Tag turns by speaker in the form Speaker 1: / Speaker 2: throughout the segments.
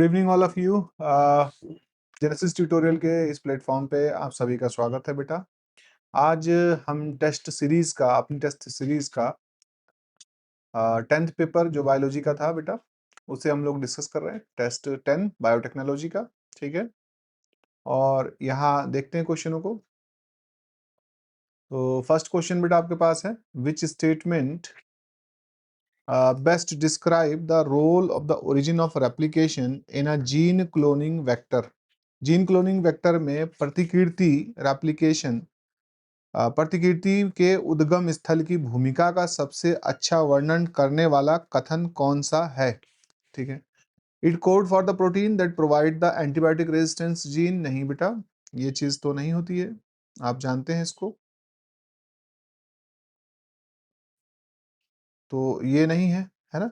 Speaker 1: Good evening all of you. Genesis tutorial के इस platform पे आप सभी का स्वागत है बेटा। आज हम अपनी टेस्ट सीरीज का 10th पेपर जो बायोलॉजी का था बेटा, उसे हम लोग डिस्कस कर रहे हैं। टेस्ट 10 बायोटेक्नोलॉजी का, ठीक है। और यहाँ देखते हैं क्वेश्चनों को। तो फर्स्ट क्वेश्चन बेटा आपके पास है, which statement best describe the role of the origin of replication in a gene cloning vector। Gene cloning vector में प्रतिकृति रेप्लिकेशन, प्रतिकृति के उद्गम स्थल की भूमिका का सबसे अच्छा वर्णन करने वाला कथन कौन सा है? ठीक है। It code for the protein that provide the antibiotic resistance gene. नहीं बेटा, ये चीज तो नहीं होती है, आप जानते हैं इसको, तो ये नहीं है ना।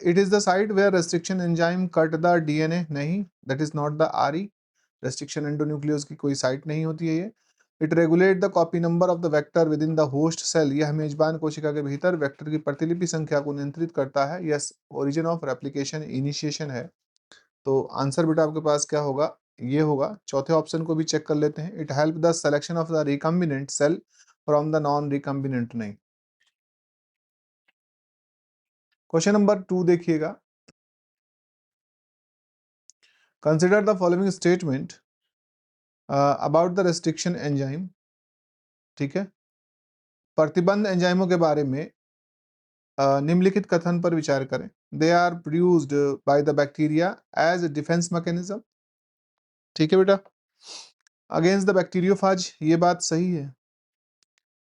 Speaker 1: It is the site where restriction enzyme cut the DNA. नहीं, that is not the RE. Restriction endonuclease की कोई साइट नहीं होती है ये। It regulate the copy number of the vector within the host cell. यह मेजबान कोशिका के भीतर वेक्टर की प्रतिलिपि संख्या को नियंत्रित करता है। Yes, origin of replication initiation है। तो आंसर बेटा आपके पास क्या होगा? ये होगा। चौथे ऑप्शन को भी चेक कर लेते हैं। It help the selection of the recombinant cell from the non recombinant. नहीं। क्वेश्चन नंबर 2 देखिएगा। Consider the following statement about the restriction enzyme. ठीक है, प्रतिबंध एंजाइमों के बारे में निम्नलिखित कथन पर विचार करें। They are produced by the bacteria as defence mechanism. ठीक है बेटा, अगेंस्ट द बैक्टीरियोफाज, ये बात सही है।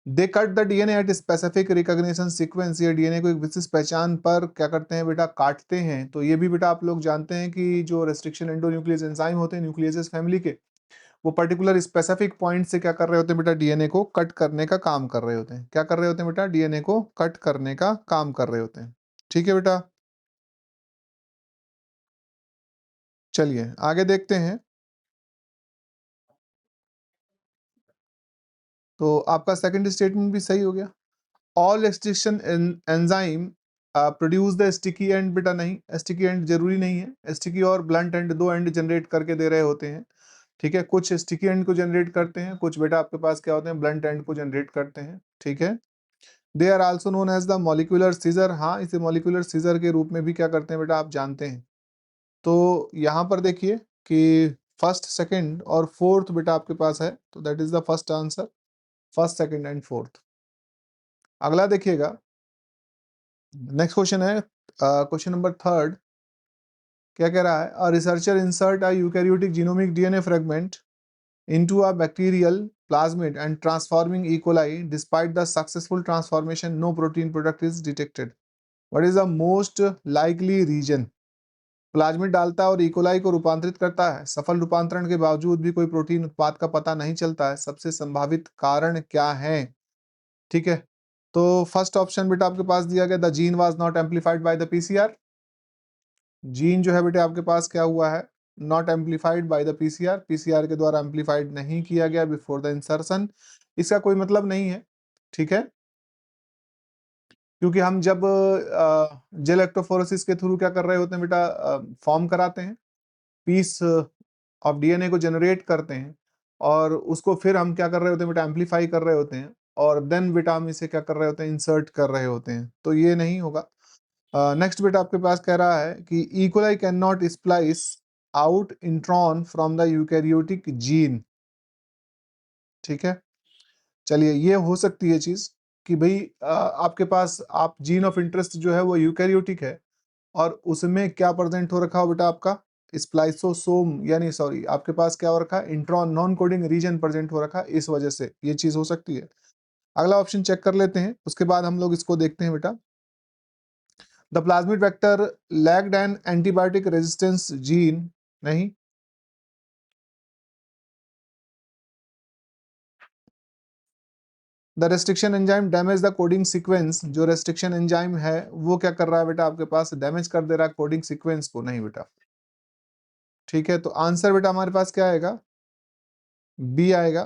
Speaker 1: They cut the DNA at specific recognition sequence. ये डीएनए को एक विशिष्ट पहचान पर क्या करते हैं बेटा? काटते हैं। तो ये भी बेटा आप लोग जानते हैं कि जो रेस्ट्रिक्शन एंडोन्यूक्लियस एंजाइम होते हैं न्यूक्लियस फैमिली के, वो पर्टिकुलर स्पेसिफिक पॉइंट से क्या कर रहे होते हैं बेटा? डीएनए को कट करने का काम कर रहे होते हैं। क्या कर रहे होते हैं बेटा? डीएनए को कट करने का काम कर रहे होते हैं। ठीक है बेटा, चलिए आगे देखते हैं। तो आपका सेकंड स्टेटमेंट भी सही हो गया। All restriction enzyme produce the sticky and. बेटा नहीं, स्टिकी एंड जरूरी नहीं है। स्टिकी और ब्लंट एंड दो एंड जनरेट करके दे रहे होते हैं। ठीक है, कुछ स्टिकी एंड को जनरेट करते हैं, कुछ बेटा आपके पास क्या होते हैं? ब्लंट एंड को जनरेट करते हैं। ठीक है, they are also known as the molecular scissor. हाँ, इसे मॉलिक्यूलर सीजर के रूप में भी क्या करते हैं बेटा? आप जानते हैं। तो यहाँ पर देखिए कि फर्स्ट, सेकंड और फोर्थ बेटा आपके पास है, तो that is the first answer, first, second and fourth. अगला देखिएगा, नेक्स्ट क्वेश्चन है क्वेश्चन नंबर 3। क्या कह रहा है? A researcher insert a eukaryotic genomic DNA fragment into a bacterial plasmid and transforming E. coli. Despite the successful transformation, no protein product is detected. What is the most likely region? Plasmid डालता है और E coli को रूपांतरित करता है। सफल रूपांतरण के बावजूद भी कोई प्रोटीन उत्पाद का पता नहीं चलता है। सबसे संभावित कारण क्या है? ठीक है, तो फर्स्ट ऑप्शन बेटा आपके पास दिया गया, the gene was not amplified by the PCR. Gene जो है बेटा आपके पास क्या हुआ है? Not amplified by the PCR, PCR के द्वारा एम्पलीफाइड नहीं किया गया बिफोर द इंसर्शन। इसका कोई मतलब नहीं है। ठीक है, क्योंकि हम जब जेल इलेक्ट्रोफोरेसिस के थ्रू क्या कर रहे होते हैं बेटा? फॉर्म कराते हैं, पीस ऑफ डीएनए को जनरेट करते हैं, और उसको फिर हम क्या कर रहे होते हैं बेटा? एम्पलीफाई कर रहे होते हैं, और देन बेटा हम इसे क्या कर रहे होते हैं? इंसर्ट कर रहे होते हैं। तो ये नहीं होगा। नेक्स्ट बेटा आपके पास कह रहा है कि E coli can not splice out intron from the eukaryotic gene. ठीक है, चलिए ये हो सकती है चीज कि भाई आपके पास आप जीन ऑफ इंटरेस्ट जो है वो यूकैरियोटिक है, और उसमें क्या प्रेजेंट हो रखा हो बेटा? आपका स्प्लाइसोसोम, यानी सॉरी, आपके पास क्या हो रखा है? Intron non coding region present हो रखा है, इस वजह से ये चीज हो सकती है। अगला ऑप्शन चेक कर लेते हैं, उसके बाद हम लोग इसको देखते हैं बेटा। The plasmid vector lacked an antibiotic resistance gene. नहीं, the restriction enzyme damage the coding sequence. जो रेस्ट्रिक्शन एंजाइम है वो क्या कर रहा है बेटा? आपके पास डैमेज कर दे रहा है कोडिंग सीक्वेंस को। नहीं बेटा। ठीक है, तो आंसर बेटा हमारे पास क्या आएगा? बी आएगा,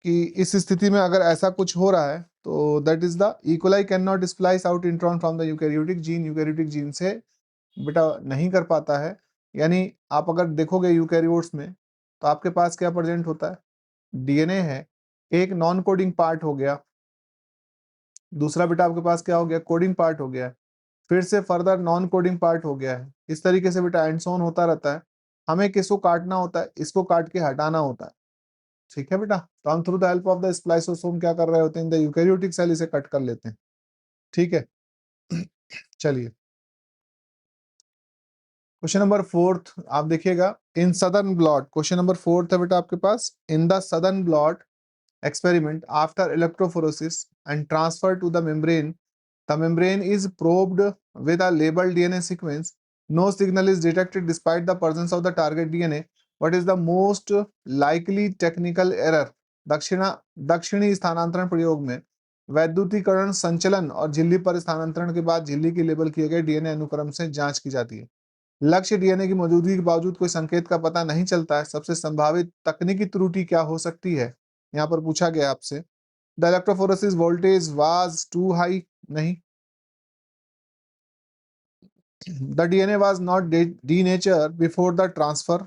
Speaker 1: कि इस स्थिति में अगर ऐसा कुछ हो रहा है तो that is the E coli can not splice out intron from the eukaryotic gene. Eukaryotic gene से बेटा नहीं कर पाता है, यानी आप अगर देखोगे यूकैरियोट्स में तो आपके पास क्या प्रेजेंट होता है, डीएनए है, एक नॉन कोडिंग पार्ट हो गया, दूसरा बेटा आपके पास क्या हो गया, कोडिंग पार्ट हो गया है, फिर से फर्दर नॉन कोडिंग पार्ट हो गया है। इस तरीके से बेटा एंड सो ऑन होता रहता है। हमें किसको काटना होता है, इसको काट के हटाना होता है। ठीक है बेटा, तो हम through the help of the spliceosome क्या कर रहे होते हैं, द यूकैरियोटिक सेल इसे कट कर लेते हैं। ठीक है चलिए क्वेश्चन नंबर फोर्थ आप देखिएगा, in Southern blot, question number fourth है बेटा आपके पास, in the Southern blot experiment after electrophoresis and transfer to the membrane, the membrane is probed with a labeled DNA sequence. No signal is detected despite the presence of the target DNA. What is the most likely technical error? दक्षिणी स्थानांतरण प्रयोग में वैद्युतीकरण संचलन और झिल्ली पर स्थानांतरण के बाद झिल्ली की लेबल किए गए डीएनए अनुक्रम से जांच की जाती है। लक्ष्य डीएनए की मौजूदगी के बावजूद कोई संकेत का पता नहीं चलता है, सबसे संभावित तकनीकी त्रुटि क्या हो सकती है, यहाँ पर पूछा गया आपसे। The electrophoresis voltage was too high, नहीं। The DNA was not denature before the transfer.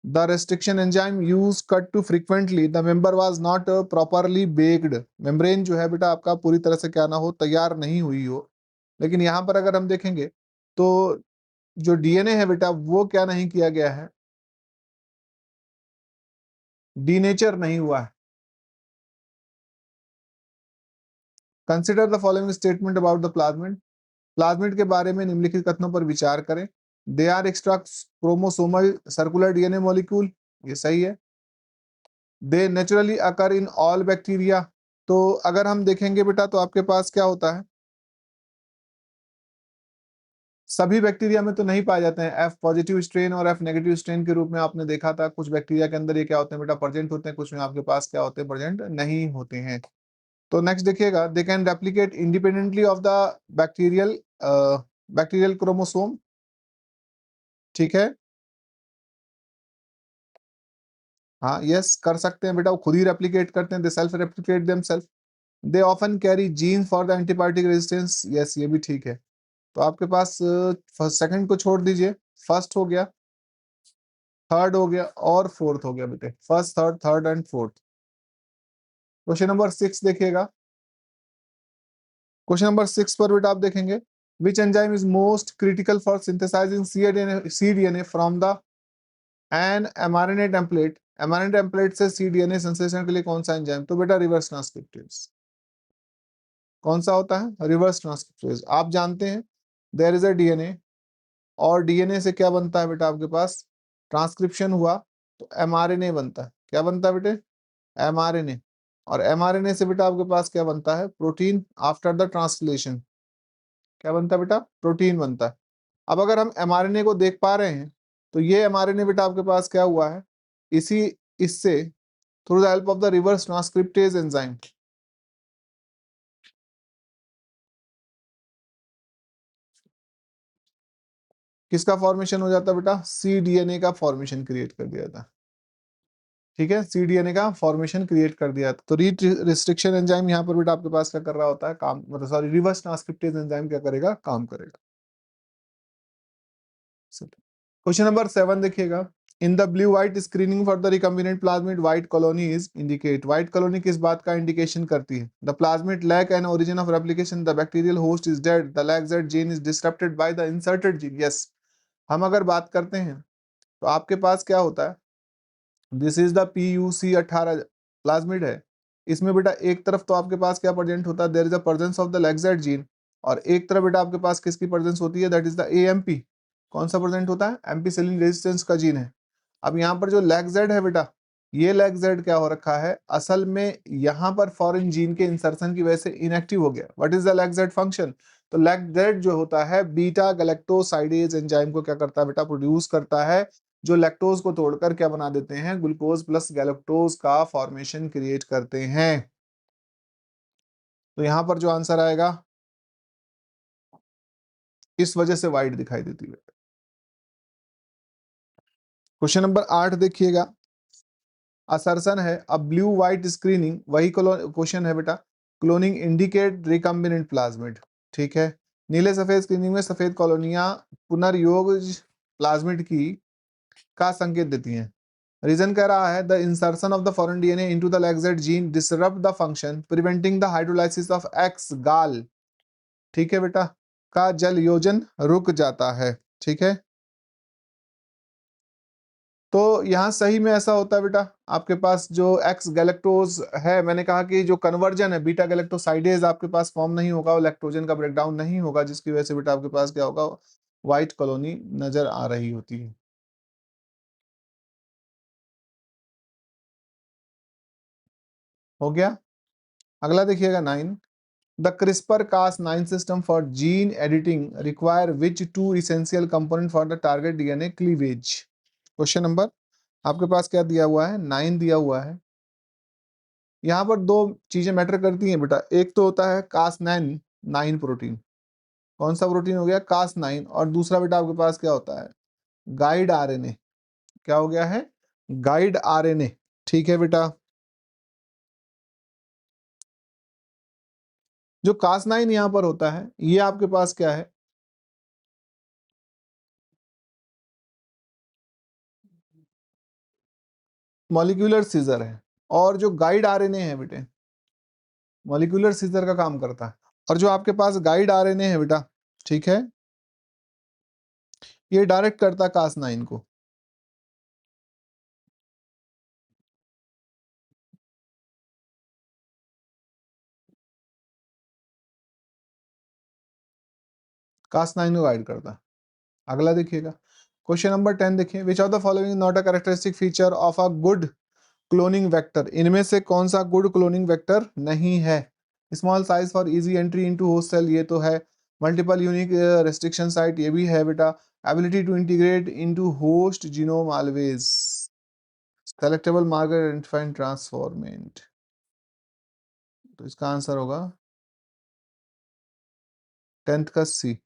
Speaker 1: The restriction enzyme use cut too frequently. The member was not properly baked. Membrane जो है बेटा आपका पूरी तरह से क्या ना हो, तैयार नहीं हुई हो। लेकिन यहाँ पर अगर हम देखेंगे तो जो डीएनए है बेटा वो क्या नहीं किया गया है, डीनेचर नहीं हुआ है। Consider the following statement about the plasmid. Plasmid के बारे में निम्नलिखित कथनों पर विचार करें। They are extra chromosomal circular DNA molecule, ये सही है। They naturally occur in all bacteria, तो अगर हम देखेंगे बेटा तो आपके पास क्या होता है, सभी बैक्टीरिया में तो नहीं पाए जाते हैं। एफ पॉजिटिव स्ट्रेन और एफ नेगेटिव स्ट्रेन के रूप में आपने देखा था, कुछ बैक्टीरिया के अंदर ये क्या होते हैं बेटा, प्रेजेंट होते हैं, कुछ में आपके पास क्या होते हैं, प्रेजेंट नहीं होते हैं। तो नेक्स्ट देखिएगा, they can replicate independently of the bacterial bacterial chromosome. ठीक है, हाँ यस कर सकते हैं बेटा, वो खुद ही रेप्लिकेट करते हैं, they self replicate themselves. They often carry gene for the antibiotic resistance, yes ये भी ठीक है। तो आपके पास सेकंड को छोड़ दीजिए, फर्स्ट हो गया, थर्ड हो गया और फोर्थ हो गया बेटे, first third third and fourth. Question number 6 देखिएगा, क्वेश्चन नंबर 6 पर बेटा आप देखेंगे, which enzyme is most critical for synthesising cDNA from the an mRNA template. mRNA template से cDNA संश्लेषण के लिए कौन सा एंजाइम, तो बेटा रिवर्स ट्रांसक्रिप्टेज। कौन सा होता है, रिवर्स ट्रांसक्रिप्टेज। आप जानते हैं देयर इज अ डीएनए, और डीएनए से क्या बनता है बेटा आपके पास, ट्रांसक्रिप्शन हुआ तो एमआरएनए बनता है। क्या बनता है बेटे, एमआरएनए। और एमआरएनए से बेटा आपके पास क्या बनता है, प्रोटीन आफ्टर द ट्रांसलेशन। क्या बनता है बेटा, प्रोटीन बनता है। अब अगर हम एमआरएनए को देख पा रहे हैं तो ये एमआरएनए बेटा आपके पास क्या हुआ है, इसी इससे through the help of the reverse transcriptase enzyme किसका फॉर्मेशन हो जाता है बेटा, cDNA का फॉर्मेशन क्रिएट कर दिया था। ठीक है, cDNA का फॉर्मेशन क्रिएट कर दिया था। तो रीड रिस्ट्रिक्शन एंजाइम यहाँ पर बेटा आपके पास क्या कर रहा होता है, काम, मतलब सॉरी रिवर्स ट्रांसक्रिप्टेज एंजाइम क्या करेगा, काम करेगा। क्वेश्चन नंबर 7 देखिएगा, in the blue white screening for the recombinant plasmid white colonies indicate. White colony किस बात का इंडिकेशन करती है, the plasmid lack an origin of replication, the bacterial host is dead, the lac Z gene is disrupted by the inserted gene. Yes, हम अगर बात करते हैं तो आपके पास क्या होता है, this is the PUC18 plasmid है। इसमें बेटा एक तरफ तो आपके पास क्या प्रेजेंट होता है, there is a presence of the lacZ gene, और एक तरफ बेटा आपके पास किसकी प्रेजेंस होती है, दैट इज द AMP। कौन सा प्रेजेंट होता है, एम्पीसिलिन रेजिस्टेंस का जीन है। अब यहाँ पर जो लैक्जेड है बेटा, ये लैक्जेड क्या हो रखा है, असल में यहाँ पर फॉरेन जीन के इंसर्शन की वजह से इनएक्टिव हो गया। व्हाट इज द लैक्जेड फंक्शन, तो लैक्जेड जो होता है बीटा गैलेक्टोसाइडेज एंजाइम को क्या करता है बेटा, प्रोड्यूस करता है, जो लैक्टोज को तोड़कर क्या बना देते हैं, ग्लूकोज प्लस गैलेक्टोज का फॉर्मेशन क्रिएट करते हैं। तो यहां पर जो आंसर आएगा, इस वजह से व्हाइट दिखाई देती है। क्वेश्चन नंबर 8 देखिएगा, असर्शन है अब ब्लू व्हाइट स्क्रीनिंग, वही क्वेश्चन है बेटा, क्लोनिंग इंडिकेट रिकम्बिनेंट प्लाज्मिड। ठीक है, नीले सफेद स्क्रीनिंग में सफेद कॉलोनियां पुनर्योग प्लाज्मिड की का संकेत देती हैं। रीजन कह रहा है the insertion of the foreign DNA into the lacZ gene disrupt the function preventing the hydrolysis of X gal, ठीक है बेटा, का जल योजन रुक जाता है। ठीक है, तो यहाँ सही में ऐसा होता है बेटा, आपके पास जो एक्स गैलेक्टोज है, मैंने कहा कि जो कन्वर्जन है बीटा गैलेक्टोसाइडेज आपके पास फॉर्म नहीं होगा, और लैक्टोजन का ब्रेकडाउन नहीं होगा, जिसकी वजह से बेटा आपके पास क्या होगा, व्हाइट कॉलोनी नजर आ रही होती है। हो गया। अगला देखिएगा 9, the CRISPR Cas 9 system for gene editing require which two essential component for the target DNA cleavage. Question number आपके पास क्या दिया हुआ है, 9 दिया हुआ है। यहाँ पर दो चीजें मैटर करती हैं बेटा, एक तो होता है कास 9 9 प्रोटीन, कौन सा प्रोटीन हो गया, कास 9, और दूसरा बेटा आपके पास क्या होता है, गाइड आरएनए। क्या हो गया है, गाइड आरएनए। ठीक है बेटा, जो कास 9 यहाँ पर होता है, ये आपके पास क्या है, मॉलिक्यूलर सीजर है, और जो गाइड आरएनए है बेटे, मॉलिक्यूलर सीजर का काम करता है। और जो आपके पास गाइड आरएनए है बेटा, ठीक है, ये डायरेक्ट करता है कास 9 को। कास 9 को गाइड करता है। अगला देखिएगा, क्वेश्चन नंबर 10 देखिए, which of the following not a characteristic feature of a good cloning vector, इनमें से कौन सा गुड क्लोनिंग वेक्टर नहीं है। Small size for easy entry into host cell, ये तो है। मल्टीपल यूनिक रेस्ट्रिक्शन साइट, ये भी है बेटा। Ability to integrate into host genome always, selectable marker identifying transformant, तो इसका आंसर होगा 10th का सी,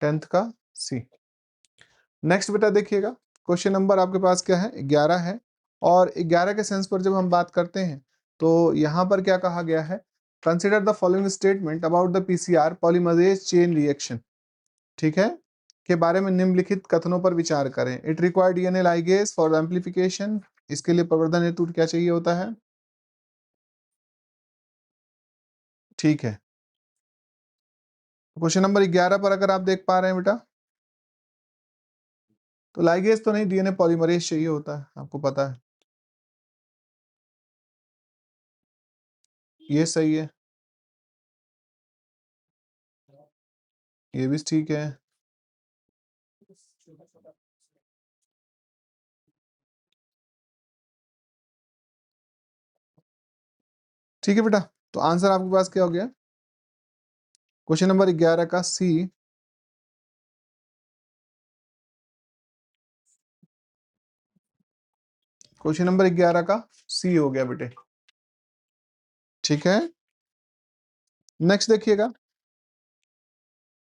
Speaker 1: 10th का सी। नेक्स्ट बेटा देखिएगा, क्वेश्चन नंबर आपके पास क्या है, 11 है। और 11 के सेंस पर जब हम बात करते हैं, तो यहाँ पर क्या कहा गया है, consider the following statement about the PCR polymerase chain reaction, ठीक है, के बारे में निम्नलिखित कथनों पर विचार करें। It require DNA ligase for amplification, इसके लिए प्रवर्धन हेतु क्या चाहिए होता है, ठीक है। क्वेश्चन नंबर 11 पर अगर आप देख पा रहे हैं बेटा, तो लाइगेज तो नहीं, डीएनए पॉलीमरेज चाहिए होता है, आपको पता है, ये सही है, ये भी ठीक है। ठीक है बेटा, तो आंसर आपके पास क्या हो गया, क्वेश्चन नंबर 11 का सी। क्वेश्चन नंबर 11 का सी हो गया बेटे। ठीक है, नेक्स्ट देखिएगा,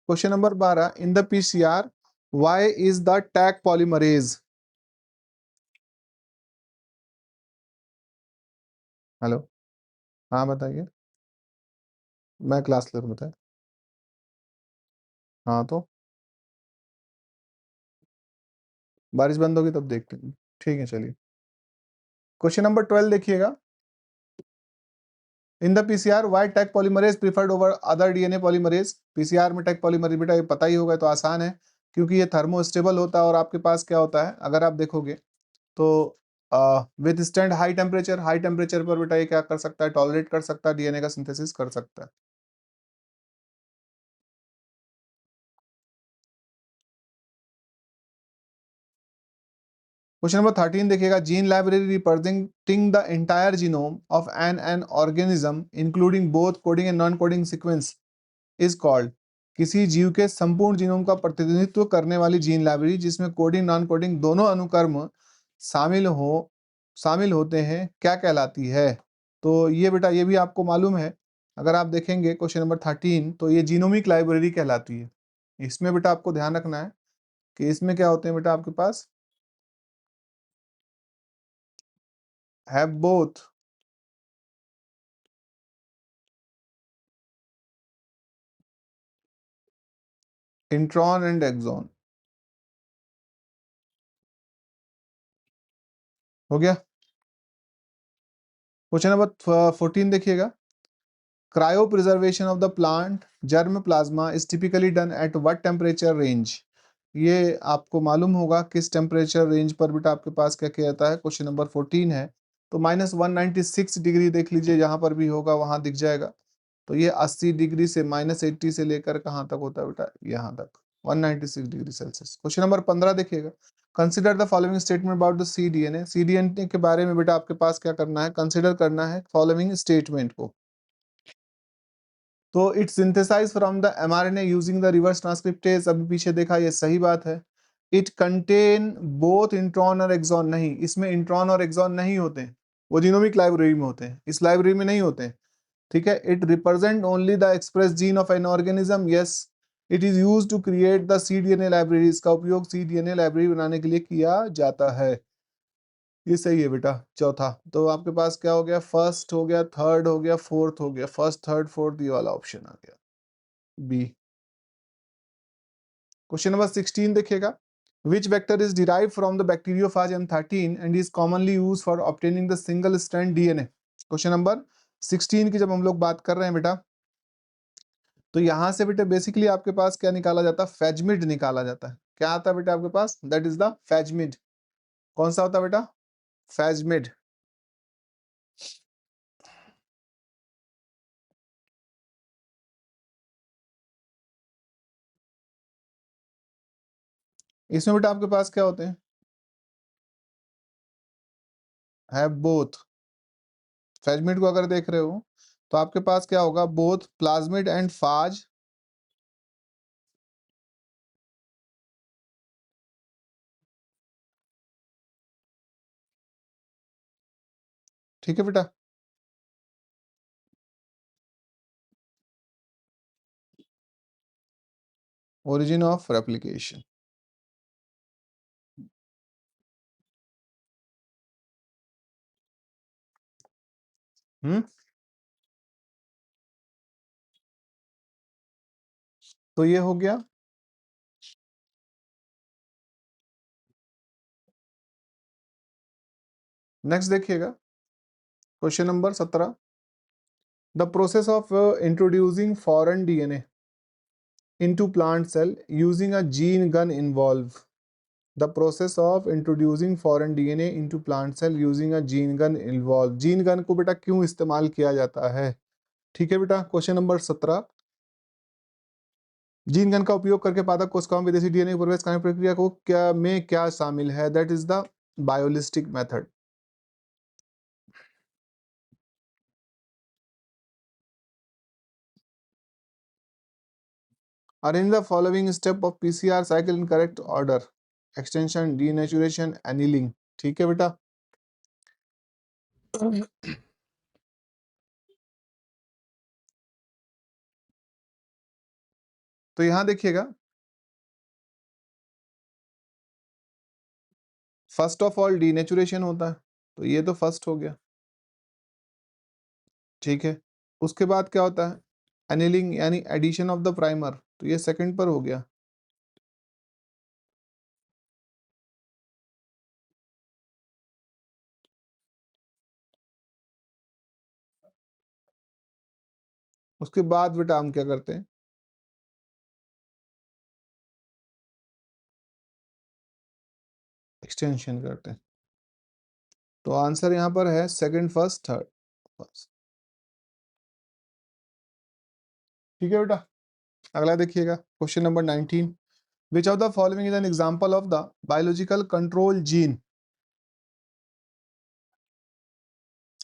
Speaker 1: question number 12, in the PCR why is the tag polymerase. Hello, हाँ बताइए, मैं क्लास ले रहा हूँ, बताए। हाँ तो बारिश बंद होगी तब देखते हैं, ठीक है चलिए। क्वेश्चन नंबर 12 देखिएगा, in the PCR why tag polymerase preferred over other DNA polymerase. PCR में टैग पॉलीमरेज बेटा ये पता ही होगा, तो आसान है, क्योंकि ये थर्मोस्टेबल होता है, और आपके पास क्या होता है, अगर आप देखोगे तो with stand high temperature, high temperature पर बेटा ये क्या कर सकता है, टॉलरेट कर सकता है, डीएनए का सिंथेसिस कर सकता है। क्वेश्चन नंबर 13 देखिएगा, gene library representing the entire genome of an organism including both coding and non coding sequence is called. किसी जीव के संपूर्ण जीनोम का प्रतिनिधित्व करने वाली जीन लाइब्रेरी जिसमें कोडिंग नॉन कोडिंग दोनों अनुक्रम शामिल हो शामिल होते हैं क्या कहलाती है। तो ये बेटा ये भी आपको मालूम है, अगर आप देखेंगे क्वेश्चन नंबर 13, तो ये जीनोमिक लाइब्रेरी कहलाती है। इसमें बेटा आपको ध्यान रखना है कि इसमें क्या होते हैं बेटा, आपके पास have both intron and exon. हो गया। क्वेश्चन नंबर 14 देखिएगा। Cryo preservation of the plant germ plasma is typically done at what temperature range. ये आपको मालूम होगा किस टेम्परेचर रेंज पर बेटा आपके पास क्या किया जाता है। क्वेश्चन नंबर 14 है, तो -196 डिग्री देख लीजिए, जहां पर भी होगा वहां दिख जाएगा। तो ये 80 डिग्री से -80 से लेकर कहाँ तक होता है बेटा, यहाँ तक 196 डिग्री सेल्सियस। क्वेश्चन नंबर 15 देखिएगा। Consider the following statement about the cDNA. CDNA के बारे में बेटा आपके पास क्या करना है, कंसिडर करना है फॉलोइंग स्टेटमेंट को। तो it synthesise from the mRNA using the reverse transcriptase, अभी पीछे देखा, ये सही बात है। इट कंटेन बोथ इंट्रॉन और एक्सॉन, नहीं, इसमें इंट्रॉन और एक्सॉन नहीं होते हैं, वो जीनोमिक लाइब्रेरी में होते हैं, इस लाइब्रेरी में नहीं होते हैं। ठीक है। It represent only the express gene of an organism, yes. It is use to create the cDNA library, इसका उपयोग सीडीएनए लाइब्रेरी बनाने के लिए किया जाता है। ये सही है बेटा। चौथा, तो आपके पास क्या हो गया, फर्स्ट हो गया, थर्ड हो गया, फोर्थ हो गया, फर्स्ट थर्ड फोर्थ ये वाला ऑप्शन आ गया बी। क्वेश्चन नंबर 16 देखिएगा। Which vector is derived from the bacteriophage M13 and is commonly used for obtaining the single strand DNA? Question number 16 की जब हम लोग बात कर रहे हैं बेटा, तो यहां से बेटा बेसिकली आपके पास क्या निकाला जाता है, फैजमिड निकाला जाता है। क्या आता है बेटा आपके पास, दैट इज द फैजमिड। कौन सा होता है बेटा, फैजमिड। इसमें बेटा आपके पास क्या होते हैं, है बोथ। फैजमिड को अगर देख रहे हो तो आपके पास क्या होगा, बोथ प्लाज्मिड एंड फाज। ठीक है बेटा। Origin of replication. हम्म, तो ये हो गया। नेक्स्ट देखिएगा, question number 17। The process of introducing foreign DNA into plant cell using a gene gun involve। The process of introducing foreign DNA into plant cell using a gene gun involve। Gene gun को बेटा क्यों इस्तेमाल किया जाता है। ठीक है बेटा। Question number 17। जीन गन का उपयोग करके पादप कोशिकाओं में विदेशी डीएनए प्रवेश करने प्रक्रिया को क्या शामिल है, that is the biolistic method. Arrange the following step of PCR cycle in correct order: extension, denaturation, annealing। ठीक है बेटा। तो यहां देखिएगा, फर्स्ट ऑफ ऑल डीनेचुरेशन होता है, तो ये तो फर्स्ट हो गया। ठीक है। उसके बाद क्या होता है, एनिलिंग यानी एडिशन ऑफ द प्राइमर, तो ये सेकंड पर हो गया। उसके बाद बेटा हम क्या करते हैं, एक्सटेंशन करते हैं। तो आंसर यहाँ पर है सेकंड, फर्स्ट, थर्ड, फर्स्ट। ठीक है बेटा। अगला देखिएगा, question number 19। Which of the following is an example of the biological control gene,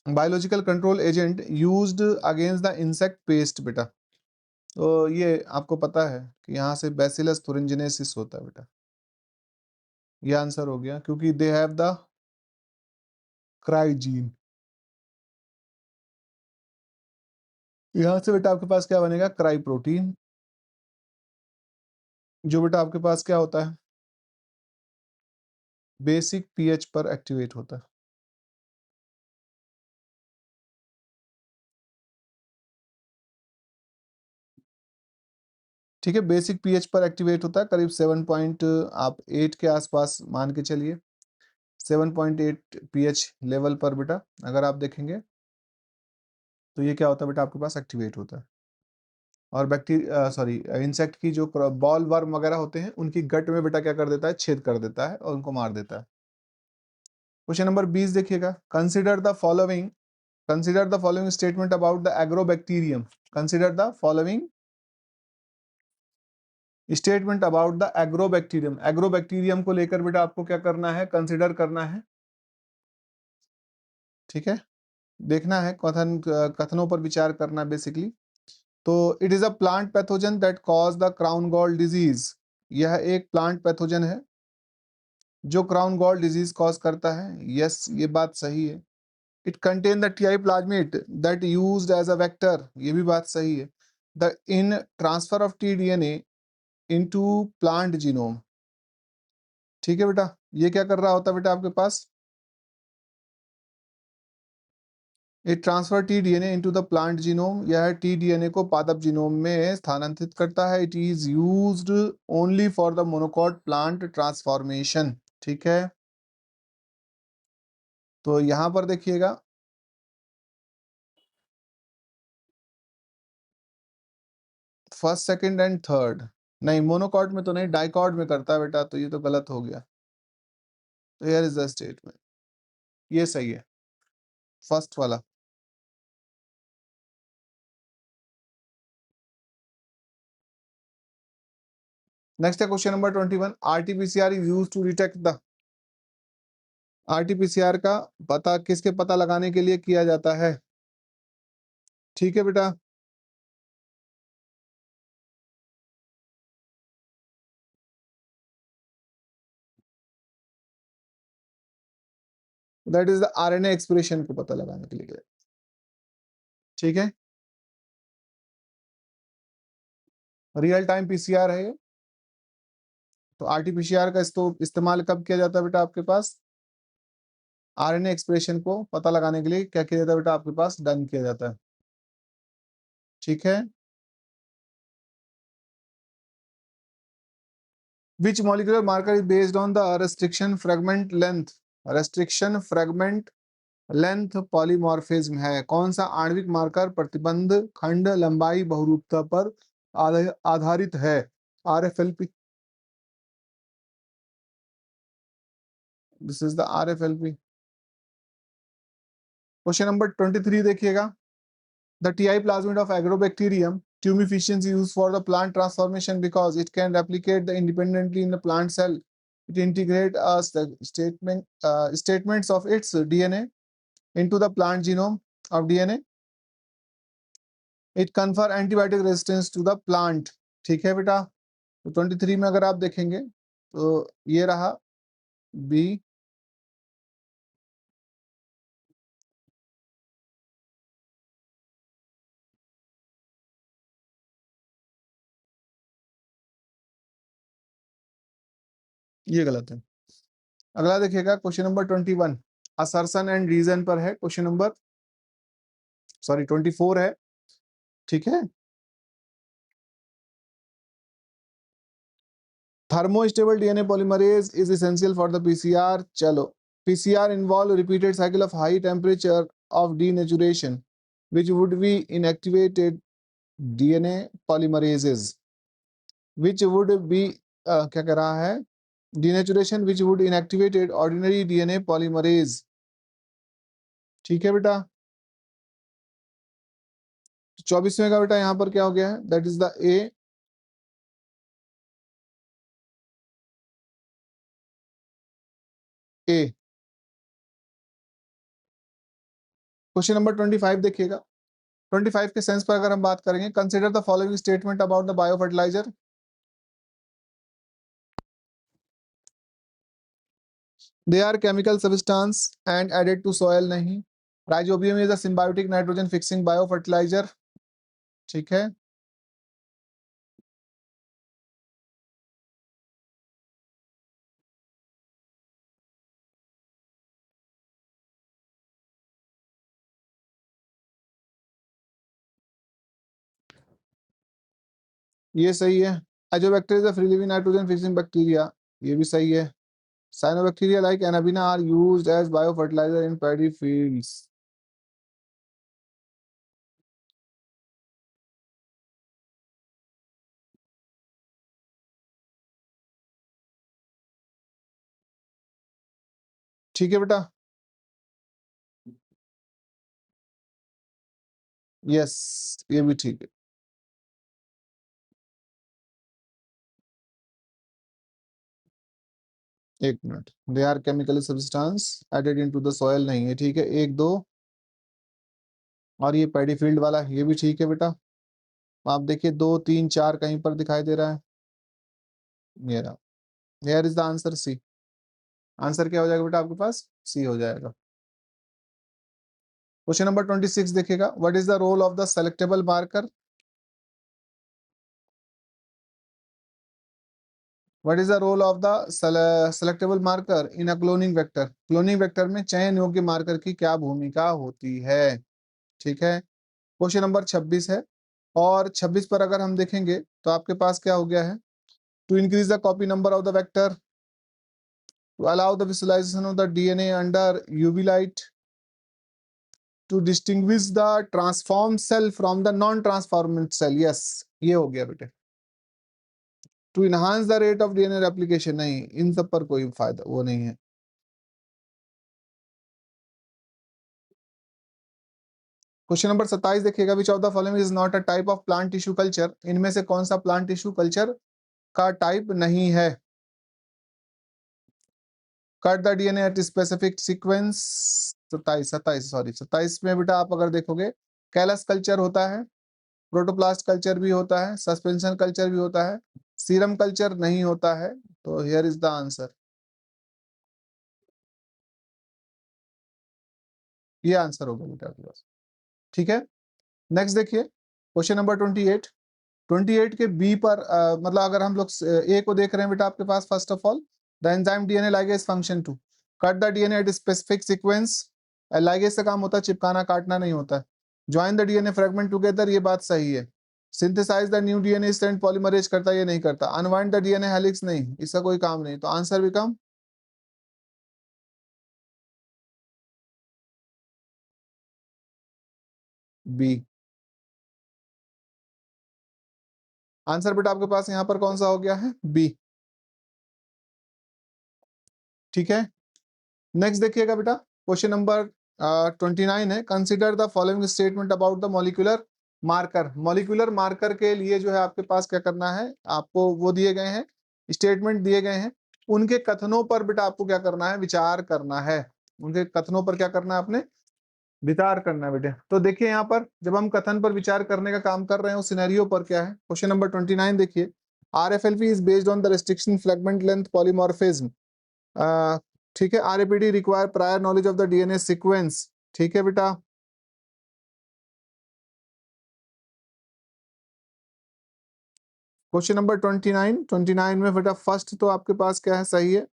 Speaker 1: biological control agent used against the insect paste बेटा। तो ये आपको पता है कि यहाँ से बैसिलस thuringiensis होता है बेटा। ये आंसर हो गया, क्योंकि they have the cry gene. यहाँ से बेटा आपके पास क्या बनेगा, क्राई प्रोटीन, जो बेटा आपके पास क्या होता है, बेसिक पीएच पर एक्टिवेट होता है। ठीक है, बेसिक पीएच पर एक्टिवेट होता है, करीब 7 पॉइंट आप 8 के आसपास मान के चलिए, 7.8 पीएच लेवल पर बेटा अगर आप देखेंगे तो ये क्या होता है बेटा, आपके पास एक्टिवेट होता है। और इंसेक्ट की जो बॉल वर्म वगैरह होते हैं उनकी गट में बेटा क्या कर देता है, छेद कर देता है और उनको मार देता है। क्वेश्चन नंबर 20 देखिएगा, consider the following statement about the agrobacterium. Consider the following statement about the agrobacterium. Agrobacterium को लेकर बेटा आपको क्या करना है, कंसिडर करना है। ठीक है, देखना है, कथनों पर विचार करना बेसिकली। तो it is a plant pathogen that cause the crown gall disease. यह एक प्लांट पैथोजन है जो क्राउन गॉल डिजीज कॉज करता है। यस, ये बात सही है। It contain the Ti plasmid that used as a vector. ये भी बात सही है। The in transfer of TDNA into plant genome. ठीक है बेटा, ये क्या कर रहा होता है बेटा आपके पास, it transfer T DNA into the plant genome. यह टीडीएनए को पादप जीनोम में स्थानांतरित करता है। It is used only for the monocot plant transformation. ठीक है, तो यहां पर देखिएगा, फर्स्ट सेकंड एंड थर्ड नहीं, मोनोकॉट में तो नहीं, डाइकॉट में करता है बेटा, तो ये तो गलत हो गया। तो हियर इज द स्टेटमेंट, ये सही है फर्स्ट वाला। नेक्स्ट है question number 21, RTPCR use to detect the. RTPCR का पता किसके पता लगाने के लिए किया जाता है। ठीक है बेटा, that is the RNA expression को पता लगाने के लिए किया। ठीक है, रियल टाइम पीसीआर है ये। तो आरटीपीसीआर का इस्तेमाल कब किया जाता है बेटा आपके पास, आरएनए एक्सप्रेशन को पता लगाने के लिए क्या किया जाता है बेटा आपके पास, डन किया जाता है। ठीक है, which molecular marker is based on the restriction fragment length polymorphism है। कौन सा आणविक मार्कर प्रतिबंध खंड लंबाई बहुरूपता पर आधारित है। RFLP, this is the RFLP। Question number 23 देखिएगा, the Ti plasmid of agrobacterium tumefaciens is used for the plant transformation because it can replicate the independently in the plant cell. It integrate statements of its DNA into the plant genome of DNA. It confer antibiotic resistance to the plant. ठीक है बेटा, तो 23 में अगर आप देखेंगे तो ये रहा बी, ये गलत है। अगला देखिएगा question number 21, assertion and reason पर है। क्वेश्चन नंबर 24 है। ठीक है, thermostable DNA polymerase is essential for the PCR. चलो, PCR involve repeated cycle of high temperature of denaturation which would be inactivated DNA polymerases which would be क्या कह रहा है, denaturation which would inactivated ordinary DNA polymerase। ठीक है बेटा, 24वें का बेटा यहाँ पर क्या हो गया है, that is the A. A question number 25 देखिएगा, 25 के सेंस पर अगर हम बात करेंगे, consider the following statement about the bio fertilizer. They are chemical substance and added to soil नहीं। Rhizobium is a symbiotic nitrogen fixing bio fertilizer. ठीक है, ये सही है। Azotobacteria is a free living nitrogen fixing bacteria, ये भी सही है। Cyanobacteria like Anabaena are used as bio fertilizer in paddy fields. ठीक है बेटा। यस, ये भी ठीक है। एक minute, they are chemically substance added into the soil, नहीं है। ठीक है, एक दो, और ये पैडी फील्ड वाला ये भी ठीक है बेटा। आप देखिए 2 3 4 कहीं पर दिखाई दे रहा है। ये रहा, here is the answer C. Answer क्या हो जाएगा बेटा आपके पास? सी हो जाएगा। क्वेश्चन नंबर 26 देखिएगा, what is the role of the selectable marker? What is the role of the selectable marker in a cloning vector? Cloning vector में चयन योग्य मार्कर की क्या भूमिका होती है? ठीक है, क्वेश्चन नंबर 26 है। और 26 पर अगर हम देखेंगे तो आपके पास क्या हो गया है? To increase the copy number of the vector, to allow the visualization of the DNA under UV light, to distinguish the transform cell from the non transformed cell. Yes, ये हो गया बेटे। To enhance the rate of DNA replication, नहीं, इन सब पर कोई फायदा वो नहीं है। क्वेश्चन नंबर 27 देखिएगा, विच of the following is not a type of plant tissue culture? इनमें से कौन सा प्लांट टिश्यू कल्चर का टाइप नहीं है? Cut the DNA at specific sequence. 27 में बेटा आप अगर देखोगे, कैलस कल्चर होता है, प्रोटोप्लास्ट कल्चर भी होता है, सस्पेंशन कल्चर भी होता है, सीरम कल्चर नहीं होता है। तो हियर इज द आंसर, ये आंसर होगा बेटा आपके पास। ठीक है, नेक्स्ट देखिए, क्वेश्चन नंबर 28। 28 के बी पर मतलब अगर हम लोग ए को देख रहे हैं बेटा आपके पास, first of all the enzyme DNA ligase function to cut the DNA at specific sequence. Ligase से काम होता है चिपकाना, काटना नहीं होता है। Join the DNA fragment together, ये बात सही है। Synthesize the new DNA strand polymerase करता है, ये नहीं करता। अनवाइंड द डीएनए हेलिक्स, नहीं, इसका कोई काम नहीं। तो आंसर बिकम बी। आंसर बेटा आपके पास यहाँ पर कौन सा हो गया है? बी। ठीक है, नेक्स्ट देखिएगा बेटा, क्वेश्चन नंबर 29 है, consider the following statement about the molecular marker. Molecular marker के लिए जो है आपके पास क्या करना है, आपको वो दिए गए हैं, स्टेटमेंट दिए गए हैं, उनके कथनों पर बेटा आपको क्या करना है? विचार करना है। उनके कथनों पर क्या करना है आपने? विचार करना है बेटे। तो देखिए यहाँ पर जब हम कथन पर विचार करने का काम कर रहे हैं, उस सिनेरियो पर क्या है? क्वेश्चन नंबर 29 देखिए, RFLP is based on the restriction fragment length polymorphism. ठीक है, RAPD require prior knowledge of the DNA sequence. ठीक है बेटा, क्वेश्चन नंबर 29 में बेटा फर्स्ट तो आपके पास क्या है? सही है।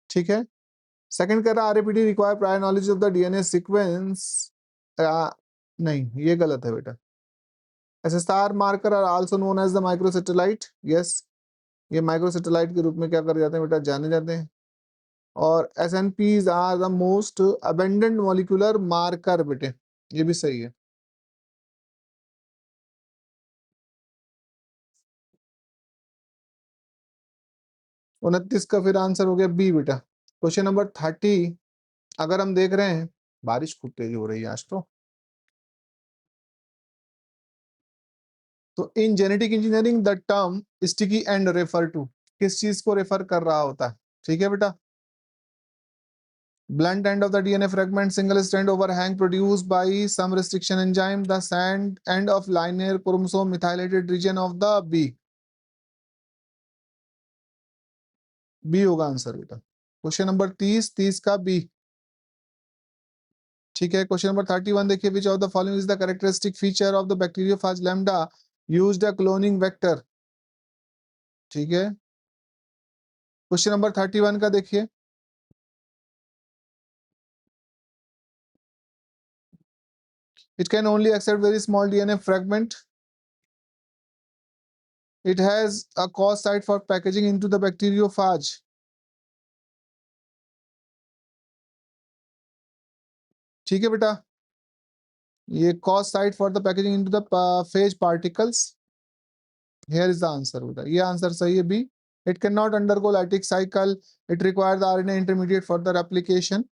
Speaker 1: ठीक है, सेकंड कह रहा RAPD require prior knowledge of the DNA sequence, नहीं, ये गलत है बेटा। SSR marker are also known as the microsatellite, yes, ये माइक्रोसैटेलाइट के रूप में क्या कर जाते हैं बेटा? जाने जाते हैं। और SNPs are the most abundant molecular marker बेटे, ये भी सही है। 29 का फिर आंसर हो गया बी बेटा। क्वेश्चन नंबर 30 अगर हम देख रहे हैं, बारिश खूब तेज हो रही है आज तो in genetic engineering the term sticky end refer to, किस चीज को रेफर कर रहा होता है? ठीक है बेटा, blunt end of the DNA fragment, single strand overhang produced by some restriction enzyme, the sand end of linear chromosome methylated region of the B। B होगा आंसर बेटा। क्वेश्चन नंबर 30 का बी। ठीक है, क्वेश्चन नंबर 31 देखिए, which of the following is the characteristic feature of the bacteriophage lambda used a cloning vector. ठीक है, question number 31 का देखिए, It can only accept very small DNA fragment. It has a cause site for packaging into the bacteriophage. ठीक है बेटा, ये cause site for the packaging into the phage particles. Here is the answer बेटा, ये answer सही है B. It cannot undergo lytic cycle. It requires the RNA intermediate for the replication.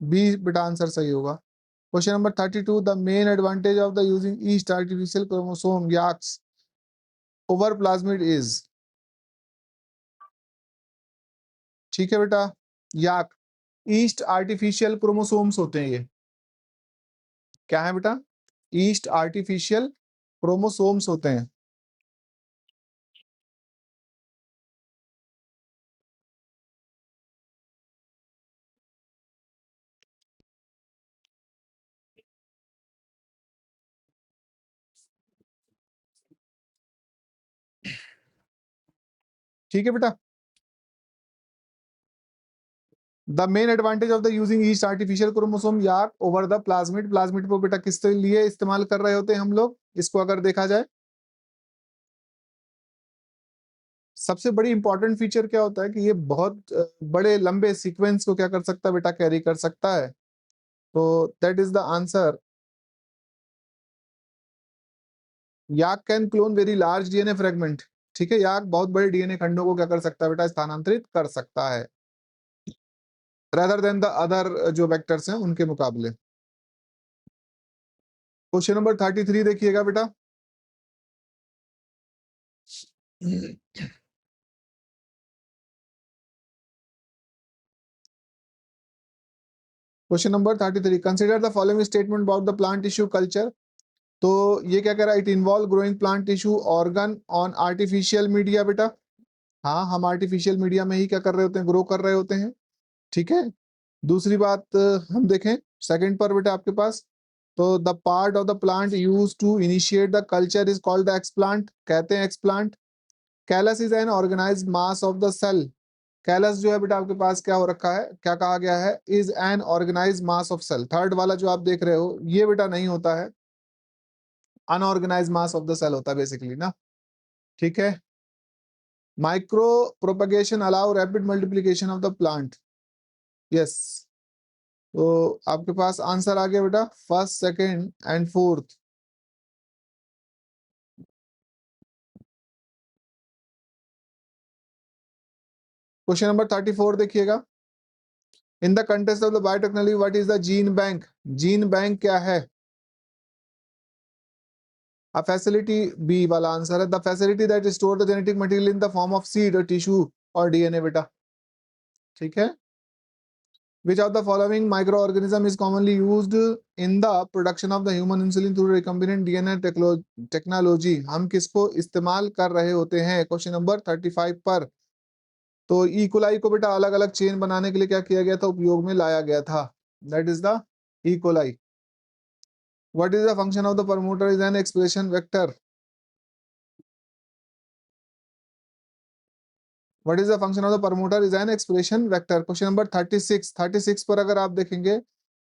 Speaker 1: B बेटा answer सही होगा. Question number 32. The main advantage of the using yeast artificial chromosome YARCs over plasmid is. ठीक है बेटा, याक yeast artificial chromosomes होते हैं. ये क्या है बेटा? ईस्ट आर्टिफिशियल क्रोमोसोम्स होते हैं. ठीक है बेटा. The main advantage of the using yeast artificial chromosome yak over the plasmid. Plasmid को बेटा किस लिए इस्तेमाल कर रहे होते हैं हम लोग, इसको अगर देखा जाए सबसे बड़ी इंपॉर्टेंट फीचर क्या होता है कि ये बहुत बड़े लंबे सीक्वेंस को क्या कर सकता है बेटा, कैरी कर सकता है. तो that is the answer. Yak can clone very large DNA fragment. ठीक है, याक बहुत बड़े डीएनए खंडों को क्या कर सकता है बेटा, स्थानांतरित कर सकता है, rather than the other जो वेक्टर्स हैं उनके मुकाबले. क्वेश्चन नंबर 33 देखिएगा बेटा. Question number 33. Consider the following statement about the plant tissue culture. तो ये क्या कह रहा है, it involve growing plant tissue organ on artificial media. बेटा हाँ, हम आर्टिफिशियल मीडिया में ही क्या कर रहे होते हैं, ग्रो कर रहे होते हैं. ठीक है. दूसरी बात हम देखें सेकंड पर बेटा आपके पास, तो the part of the plant use to initiate the culture is called the explant. कहते हैं explant. Callus is an organised mass of the cell. Callus जो है बेटा आपके पास क्या हो रखा है, क्या कहा गया है, is an organised mass of cell. Third वाला जो आप देख रहे हो ये बेटा नहीं होता है, unorganised mass of the cell होता है बेसिकली ना. ठीक है. Micro propagation allow rapid multiplication of the plant. Yes. तो आपके पास आंसर आ गया बेटा, first second and fourth. Question number 34 देखिएगा. In the contest of the biotechnology what is the gene bank. Gene bank क्या है? A facility, B वाला आंसर है. The facility that store the genetic material in the form of seed और tissue और DNA बेटा. ठीक है. Which of the following microorganism is commonly used in the production of the human insulin through recombinant DNA technology. हम किसको इस्तेमाल कर रहे होते हैं क्वेश्चन नंबर 35 पर. तो इकोलाई को बेटा अलग अलग चेन बनाने के लिए क्या किया गया था, उपयोग में लाया गया था. That is the E coli. What is the function of the promoter is an expression vector. What is the function of the promoter is an expression vector. Question number 36 पर अगर आप देखेंगे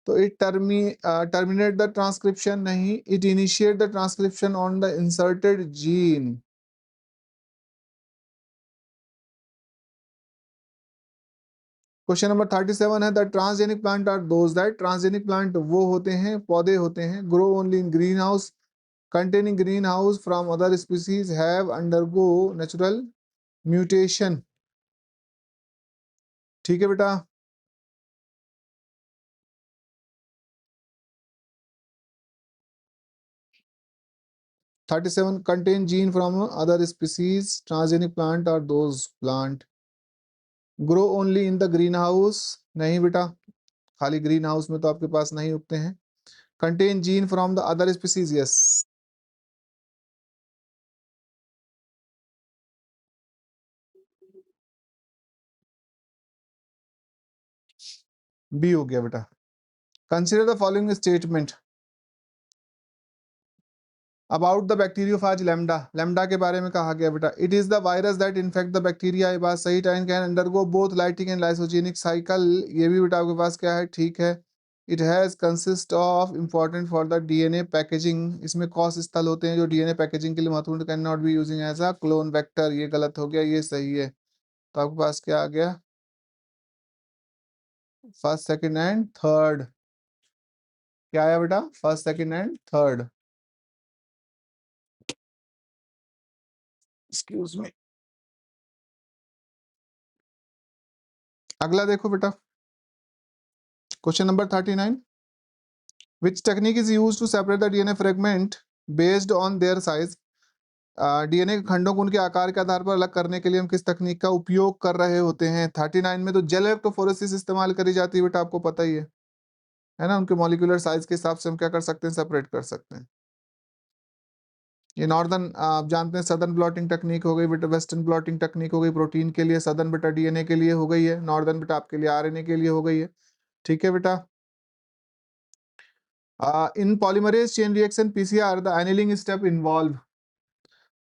Speaker 1: तो इट टर्मिनेट द ट्रांसक्रिप्शन नहीं, it initiate the transcription on the inserted gene. Question number 37 है the transgenic plant are those that. Transgenic plant वो होते हैं, पौधे होते हैं, grow only in green house containing greenhouse from other species have undergo natural mutation. ठीक है बेटा. Thirty seven contain gene from other species. Transgenic plant are those plant grow only in the greenhouse. नहीं बेटा, खाली green house में तो आपके पास नहीं उगते हैं. contain gene from the other species. yes. B हो गया बेटा. Consider the following statement about the bacteriophage lambda. Lambda के बारे में कहा गया बेटा, it is the virus that infect the bacteria. ये बात सही. Time can undergo both lighting and lysogenic cycle. ये भी बेटा आपके पास क्या है, ठीक है. It has consist of important for the DNA packaging, इसमें कॉस स्थल होते हैं जो डीएनए पैकेजिंग के लिए महत्वपूर्ण, can not be using as a clone vector, ये गलत हो गया, ये सही है। तो आपके पास क्या आ गया, फर्स्ट सेकंड एंड थर्ड, क्या आया बेटा, first second and third, excuse me. अगला देखो बेटा, question number 39, which technique is used to separate the DNA fragment based on their size, DNA के खंडों को उनके आकार के आधार पर अलग करने के लिए हम किस तकनीक का उपयोग कर रहे होते हैं। 39 में तो जेल इलेक्ट्रोफोरेसिस इस्तेमाल करी जाती है बेटा, आपको पता ही है ना, उनके मॉलिक्यूलर साइज के हिसाब से हम क्या कर सकते हैं, सेपरेट कर सकते हैं। ये नॉर्दर्न आप जानते हैं सदर्न ब्लॉटिंग टेक्निक हो गई बेटा, वेस्टर्न ब्लॉटिंग टेक्निक हो गई प्रोटीन के लिए, सदर्न बेटा डीएनए के लिए हो गई है, नॉर्दर्न बेटा आपके लिए आरएनए के लिए हो गई है। ठीक है बेटा। In polymerase chain reaction PCR the annealing step involve,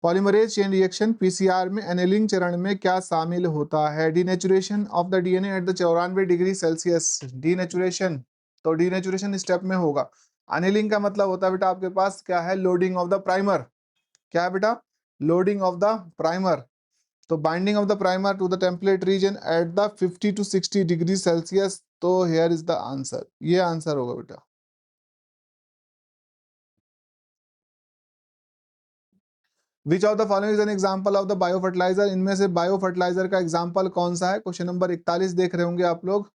Speaker 1: polymerase chain reaction PCR में एनिलिंग चरण में क्या शामिल होता है, denaturation of the DNA at the 94 degree Celsius, denaturation, तो डीनेचुरेशन स्टेप में होगा। एनिलिंग का मतलब होता है बेटा आपके पास क्या है, लोडिंग ऑफ द प्राइमर, क्या है बेटा, लोडिंग ऑफ द प्राइमर, तो binding of the primer to the template region at the 50 to 60 degree Celsius, तो हियर इज द आंसर, ये आंसर होगा बेटा। Which of the following is an example of the bio fertilizer, इनमें से bio fertiliser का example कौन सा है, क्वेश्चन नंबर 41 देख रहे होंगे आप लोग।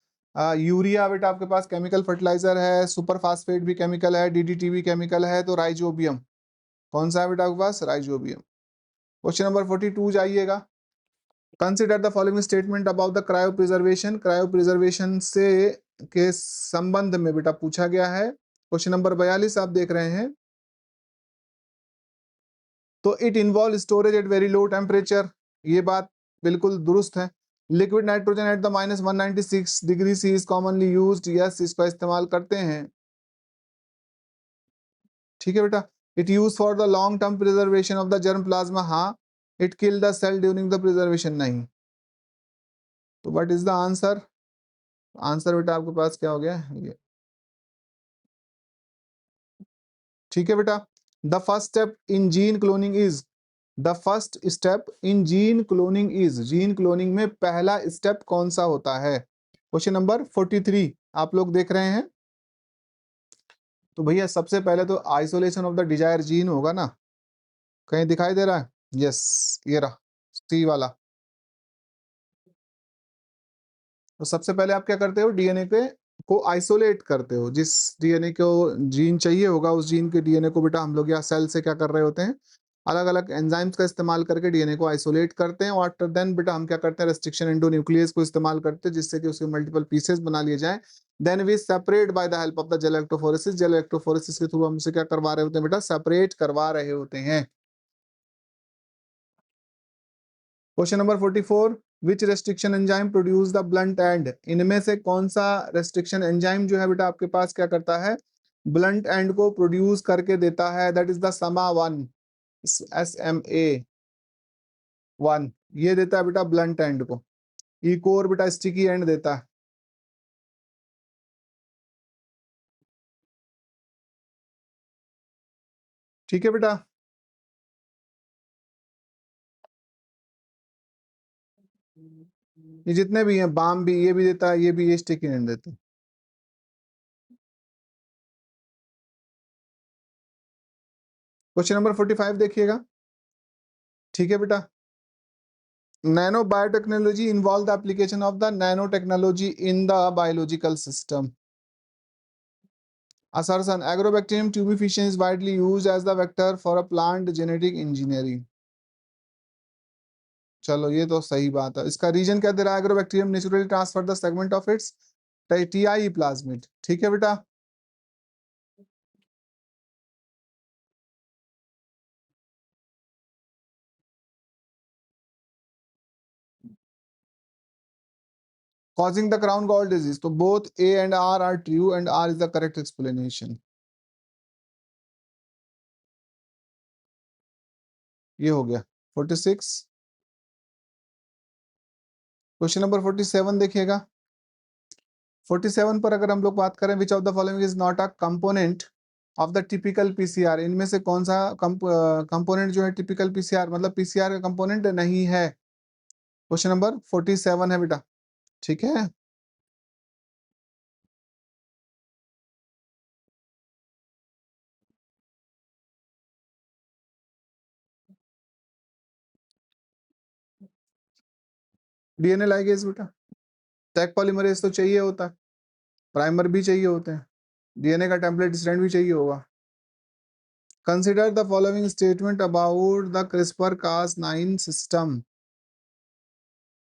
Speaker 1: यूरिया बेटा आपके पास केमिकल फर्टिलाइजर है, सुपर फास्फेट भी केमिकल है, डीडीटी भी केमिकल है, तो राइजोबियम कौन सा है बेटा आपके पास, राइजोबियम। क्वेश्चन नंबर 42 जाइएगा, consider the following statement about the cryo preservation, cryo preservation से के संबंध में बेटा पूछा गया है। क्वेश्चन नंबर 42 आप देख रहे हैं, तो it involve storage at very low temperature, ये बात बिल्कुल दुरुस्त है। Liquid nitrogen at the -196 degree C is commonly used, yes इसका इस्तेमाल करते हैं। ठीक है बेटा। It use for the long term preservation of the germ plasma, हाँ। It kill the cell during the preservation, नहीं। तो what is the answer, answer बेटा आपके पास क्या हो गया ये, ठीक है बेटा। The first step in gene cloning is, the first step in gene cloning is, gene cloning में पहला स्टेप कौन सा होता है, क्वेश्चन नंबर 43 आप लोग देख रहे हैं। तो भैया सबसे पहले तो isolation of the desire gene होगा ना, कहीं दिखाई दे रहा है, यस ये रहा सी वाला। तो सबसे पहले आप क्या करते हो, डीएनए पे को आइसोलेट करते हो, जिस डीएनए को जीन चाहिए होगा उस जीन के डीएनए को बेटा हम लोग या सेल से क्या कर रहे होते हैं, अलग अलग एंजाइम्स का इस्तेमाल करके डीएनए को आइसोलेट करते हैं, और आफ्टर देन बेटा हम क्या करते हैं, रेस्ट्रिक्शन इंटू न्यूक्लियस को इस्तेमाल करते हैं जिससे कि उसके मल्टीपल पीसेस बना लिए जाए। Then we separate by the help of the gel electrophoresis, gel electrophoresis के थ्रू हम उसे क्या करवा रहे होते हैं बेटा, सेपरेट करवा रहे होते हैं। Question number 44, which restriction enzyme produce the blunt and, इनमें से कौन सा रेस्ट्रिक्शन एंजाइम जो है बेटा आपके पास क्या करता है, ब्लंट एंड को प्रोड्यूस करके देता है, दैट इज द समा वन, SMA 1, ये देता है बेटा ब्लंट एंड को। इकोर बेटा स्टिकी एंड देता है। ठीक है बेटा। ये जितने भी हैं, बाम भी, ये भी देता है, ये भी, ये स्टिकी एंड देता है। क्वेश्चन नंबर 45 देखिएगा, ठीक है बेटा। Nano biotechnology involve the application of the nano technology in the biological system. Assertion, Agrobacterium tumefaciens is widely used as the vector for a plant genetic engineering. चलो ये तो सही बात है, इसका रीजन क्या दे रहा है, agrobacterium naturally transfer the segment of its TI plasmid, ठीक है बेटा। causing the crown gall disease, तो both A and R are true and R is the correct explanation। ये हो गया 46। क्वेश्चन नंबर 47 देखिएगा, 47 पर अगर हम लोग बात करें, विच of the following is not a component of the typical PCR, इनमें से कौन सा कंपोनेंट जो है टिपिकल पीसीआर मतलब पीसीआर का कंपोनेंट नहीं है। क्वेश्चन नंबर 47 है बेटा, ठीक है। डीएनए लाइगेज बेटा, टैग पॉलीमरेज तो चाहिए होता है, प्राइमर भी चाहिए होते हैं, डीएनए का टेम्पलेट स्ट्रैंड भी चाहिए होगा। Consider the following statement about the CRISPR cas9 system.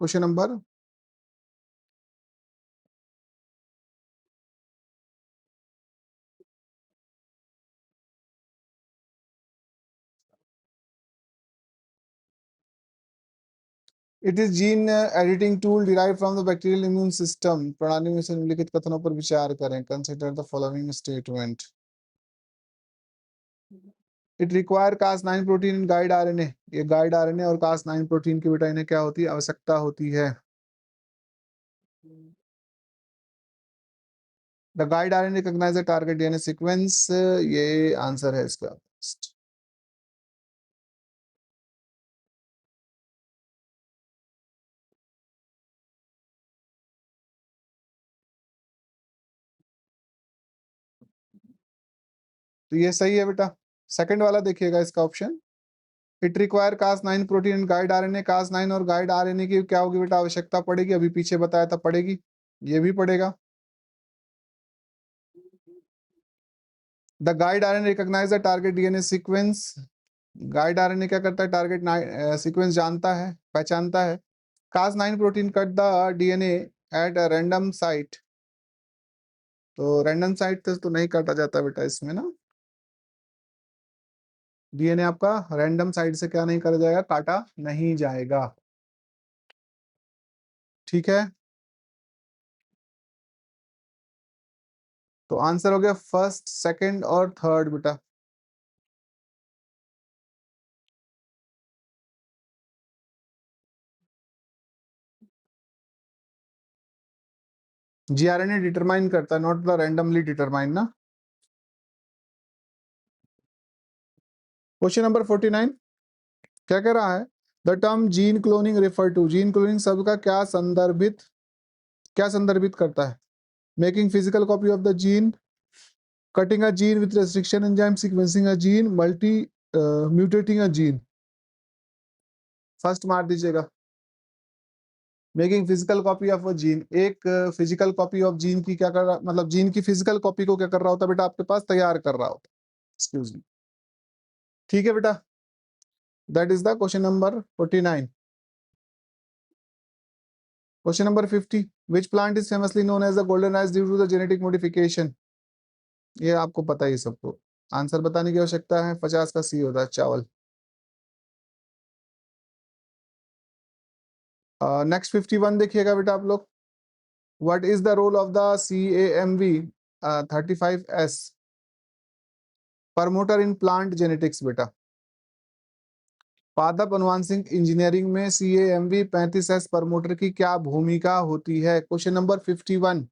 Speaker 1: Question number, it is gene editing tool derive from the bacterial immune system. प्रणाली में से निम्नलिखित कथनों पर विचार करें। Consider the following statement. It require cas9 protein in guide RNA, ये guide RNA और cas9 प्रोटीन की बेटा इन्हें क्या होती है, आवश्यकता होती है। The guide RNA recognize the target DNA sequence, ये आंसर है इसका। तो ये सही है बेटा। सेकंड वाला देखिएगा इसका option, it require cas9 protein guide RNA, cas9 और गाइड आरएनए की क्या होगी बेटा, आवश्यकता पड़ेगी, अभी पीछे बताया था पड़ेगी, ये भी पड़ेगा। The guide RNA recognize the target DNA sequence, guide RNA क्या करता है, टारगेट सीक्वेंस जानता है, पहचानता है। cas9 protein cut the DNA at a random site, तो रैंडम साइट तो नहीं काटा जाता बेटा इसमें ना, डीएनए आपका रैंडम साइट से क्या नहीं करा जाएगा, काटा नहीं जाएगा, ठीक है। तो आंसर हो गया फर्स्ट, सेकंड और थर्ड बेटा। जीआरएनए डिटरमाइन करता है, नॉट द रैंडमली डिटरमाइन ना। क्वेश्चन नंबर 49 क्या कह रहा है, the term gene cloning refer to, gene cloning शब्द का क्या संदर्भित करता है। Making physical copy of the gene, cutting a gene with restriction enzyme, sequencing a gene, multi mutating a gene. First मार दीजिएगा। Making physical copy of a gene, एक physical copy of gene की क्या कर रहा, मतलब जीन की physical copy को क्या कर रहा होता बेटा, आपके पास तैयार कर रहा होता, एक्सक्यूज मी, ठीक है बेटा। That is the question number 49। Question number 50, which plant is famously known as the golden rice due to the genetic modification. ये आपको पता ही सबको, आंसर बताने की आवश्यकता है, 50 का सी होता है चावल। नेक्स्ट 51 देखिएगा बेटा आप लोग, what is the role of the CAMV 35S promoter in plant genetics बेटा। पादप अनुवांशिक इंजीनियरिंग में CAMV 35S प्रमोटर की क्या भूमिका होती है। क्वेश्चन नंबर 51,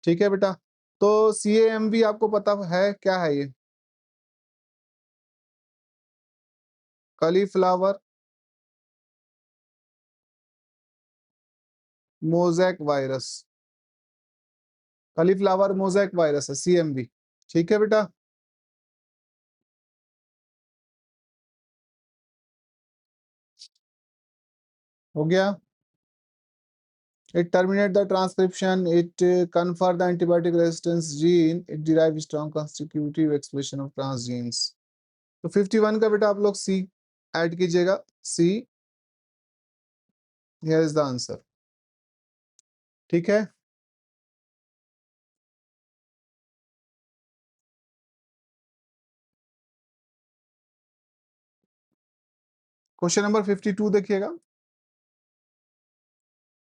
Speaker 1: ठीक है बेटा। तो CAMV आपको पता है क्या है, ये cauliflower mosaic virus, cauliflower mosaic virus है CMV, ठीक है बेटा। हो गया। It terminate the transcription, it confer the antibiotic resistance gene, it derive strong constitutive expression of transgenes। तो 51 का बेटा आप लोग सी ऐड कीजिएगा, C, here is the answer, ठीक है। क्वेश्चन नंबर 52 देखिएगा,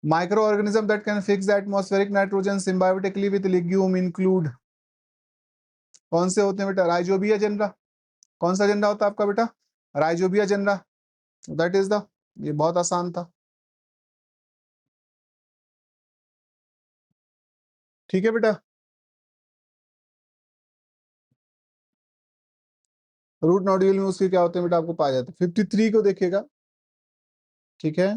Speaker 1: micro organism that can fix the atmospheric nitrogen symbiotically with legume include, कौन से होते हैं बेटा, राइजोबिया जेनरा। कौन सा जेनरा होता है आपका बेटा, rhizobia genera, that is the, ये बहुत आसान था। ठीक है बेटा, रूट नोड्यूल में उसके क्या होते हैं बेटा, आपको पाया जाता है। 53 को देखिएगा, ठीक है।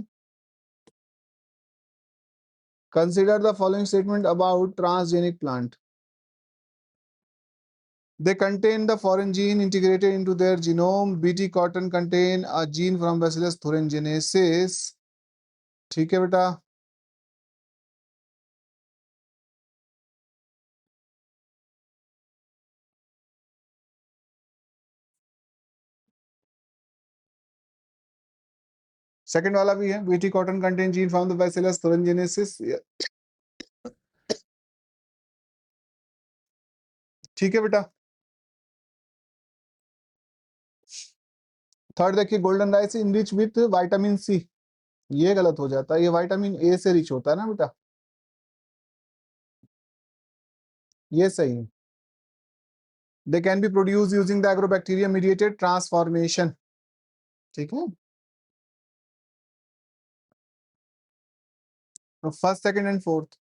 Speaker 1: Consider the following statement about transgenic plant. They contain the foreign gene integrated into their genome. BT cotton contain a gene from Bacillus thuringiensis. ठीक है बेटा। सेकंड वाला भी है, BT cotton contain gene from the Bacillus thuringiensis। ठीक है बेटा। Third देखिए, golden rice enrich with vitamin C. ये गलत हो जाता है, ये विटामिन ए से रिच होता है ना बेटा, ये सही है। They can be produce using the Agrobacterium mediated transformation. ठीक है, first second and fourth,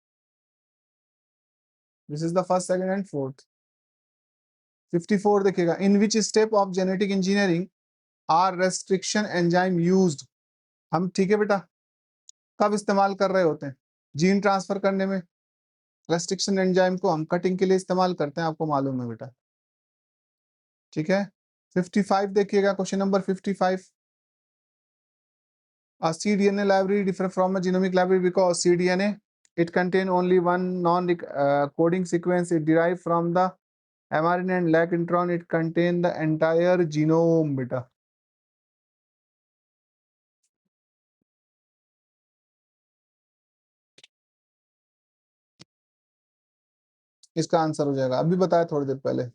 Speaker 1: this is the first second and fourth. 54 देखिएगा, in which step of genetic engineering are restriction enzyme used. हम, ठीक है बेटा, कब इस्तेमाल कर रहे होते हैं जीन ट्रांसफर करने में? रेस्ट्रिक्शन एंजाइम को हम कटिंग के लिए इस्तेमाल करते हैं, आपको मालूम है बेटा। ठीक है, 55 देखिएगा, question number 55। A cDNA library differ from a genomic library because cDNA it contain only one non-coding sequence. It derived from the mRNA and lack intron. It contain the entire genome बेटा। इसका answer हो जाएगा, अभी बताया थोड़ी देर पहले।